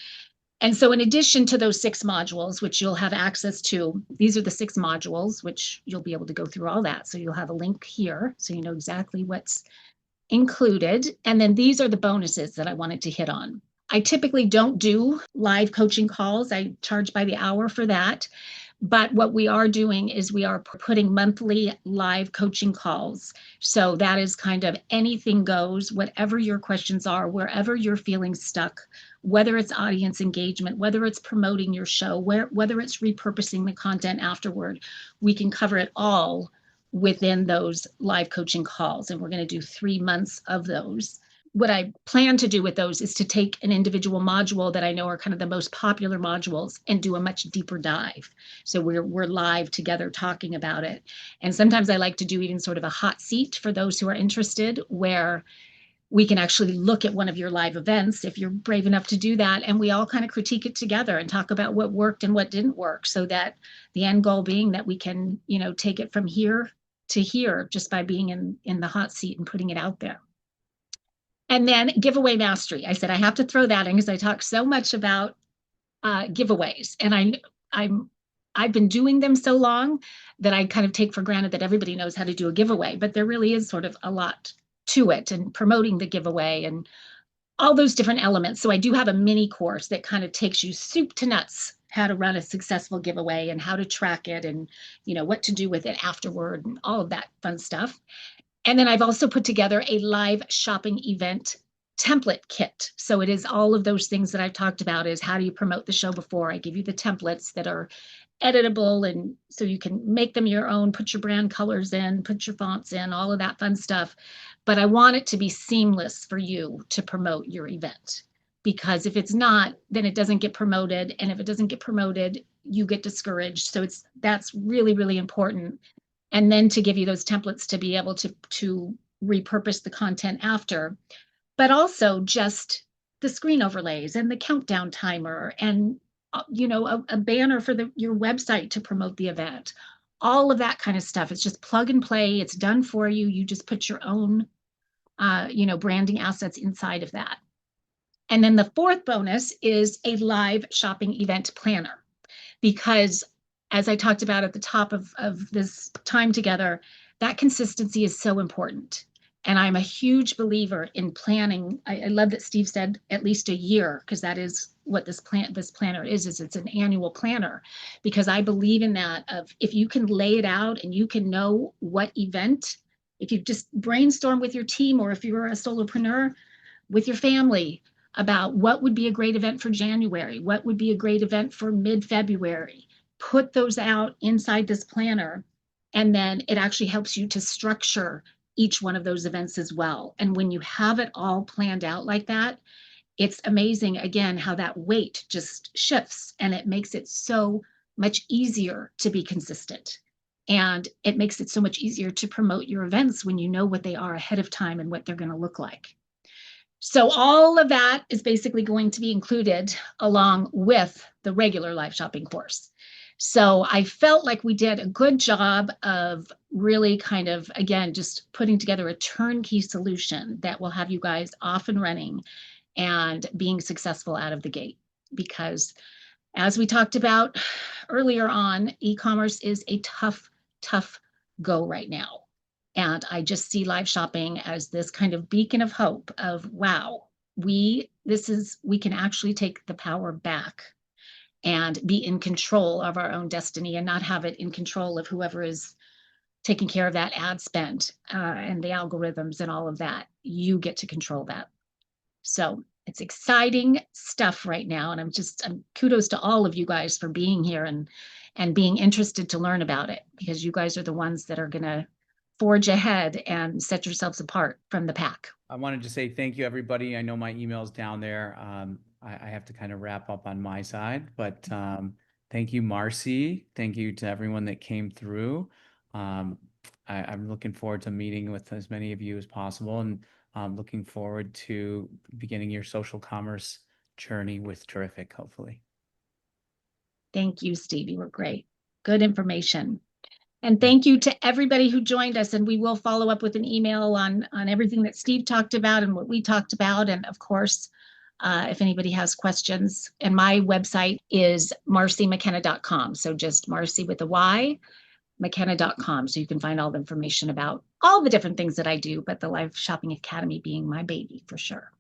And so in addition to those 6 modules, which you'll have access to, these are the 6 modules, which you'll be able to go through all that. So you'll have a link here, so you know exactly what's included. And then these are the bonuses that I wanted to hit on. I typically don't do live coaching calls. I charge by the hour for that. But what we are doing is we are putting monthly live coaching calls. So that is kind of anything goes, whatever your questions are, wherever you're feeling stuck, whether it's audience engagement, whether it's promoting your show, whether it's repurposing the content afterward, we can cover it all within those live coaching calls. And we're going to do 3 months of those. What I plan to do with those is to take an individual module that I know are kind of the most popular modules and do a much deeper dive. So we're live together talking about it. And sometimes I like to do even sort of a hot seat for those who are interested, where we can actually look at one of your live events, if you're brave enough to do that, and we all kind of critique it together and talk about what worked and what didn't work, so that the end goal being that we can, take it from here to here just by being in the hot seat and putting it out there. And then giveaway mastery. I said I have to throw that in because I talk so much about giveaways, and I've been doing them so long that I kind of take for granted that everybody knows how to do a giveaway, but there really is sort of a lot to it, and promoting the giveaway and all those different elements. So I do have a mini course that kind of takes you soup to nuts how to run a successful giveaway and how to track it and what to do with it afterward and all of that fun stuff. And then I've also put together a live shopping event template kit. So it is all of those things that I've talked about, is how do you promote the show before. I give you the templates that are editable, and so you can make them your own, put your brand colors in, put your fonts in, all of that fun stuff. But I want it to be seamless for you to promote your event, because if it's not, then it doesn't get promoted. And if it doesn't get promoted, you get discouraged. So that's really, really important. And then to give you those templates to be able to repurpose the content after, but also just the screen overlays and the countdown timer and a banner for your website to promote the event. All of that kind of stuff. It's just plug and play. It's done for you. You just put your own branding assets inside of that. And then the 4th bonus is a live shopping event planner, because as I talked about at the top of this time together, that consistency is so important. And I'm a huge believer in planning. I love that Steve said at least a year, because that is what this planner is it's an annual planner, because I believe in that. Of if you can lay it out and you can know what event, if you just brainstorm with your team, or if you're a solopreneur with your family about what would be a great event for January, what would be a great event for mid-February, put those out inside this planner, and then it actually helps you to structure each one of those events as well. And when you have it all planned out like that, it's amazing, again, how that weight just shifts, and it makes it so much easier to be consistent. And it makes it so much easier to promote your events when you know what they are ahead of time and what they're going to look like. So all of that is basically going to be included along with the regular live shopping course. So I felt like we did a good job of really kind of, again, just putting together a turnkey solution that will have you guys off and running and being successful out of the gate. Because as we talked about earlier on, e-commerce is a tough go right now. And I just see live shopping as this kind of beacon of hope of, wow, we can actually take the power back and be in control of our own destiny and not have it in control of whoever is taking care of that ad spend and the algorithms and all of that. You get to control that. So it's exciting stuff right now. And I'm kudos to all of you guys for being here and being interested to learn about it, because you guys are the ones that are going to forge ahead and set yourselves apart from the pack. I wanted to say thank you, everybody. I know my email's down there. I have to kind of wrap up on my side, but thank you, Marcy. Thank you to everyone that came through. I'm looking forward to meeting with as many of you as possible, and looking forward to beginning your social commerce journey with Terrific, hopefully. Thank you, Steve. You were great. Good information. And thank you to everybody who joined us. And we will follow up with an email on everything that Steve talked about and what we talked about. And of course, if anybody has questions, and my website is marcymckenna.com. So just Marcy with a Y, McKenna.com. So you can find all the information about all the different things that I do, but the Live Shopping Academy being my baby for sure.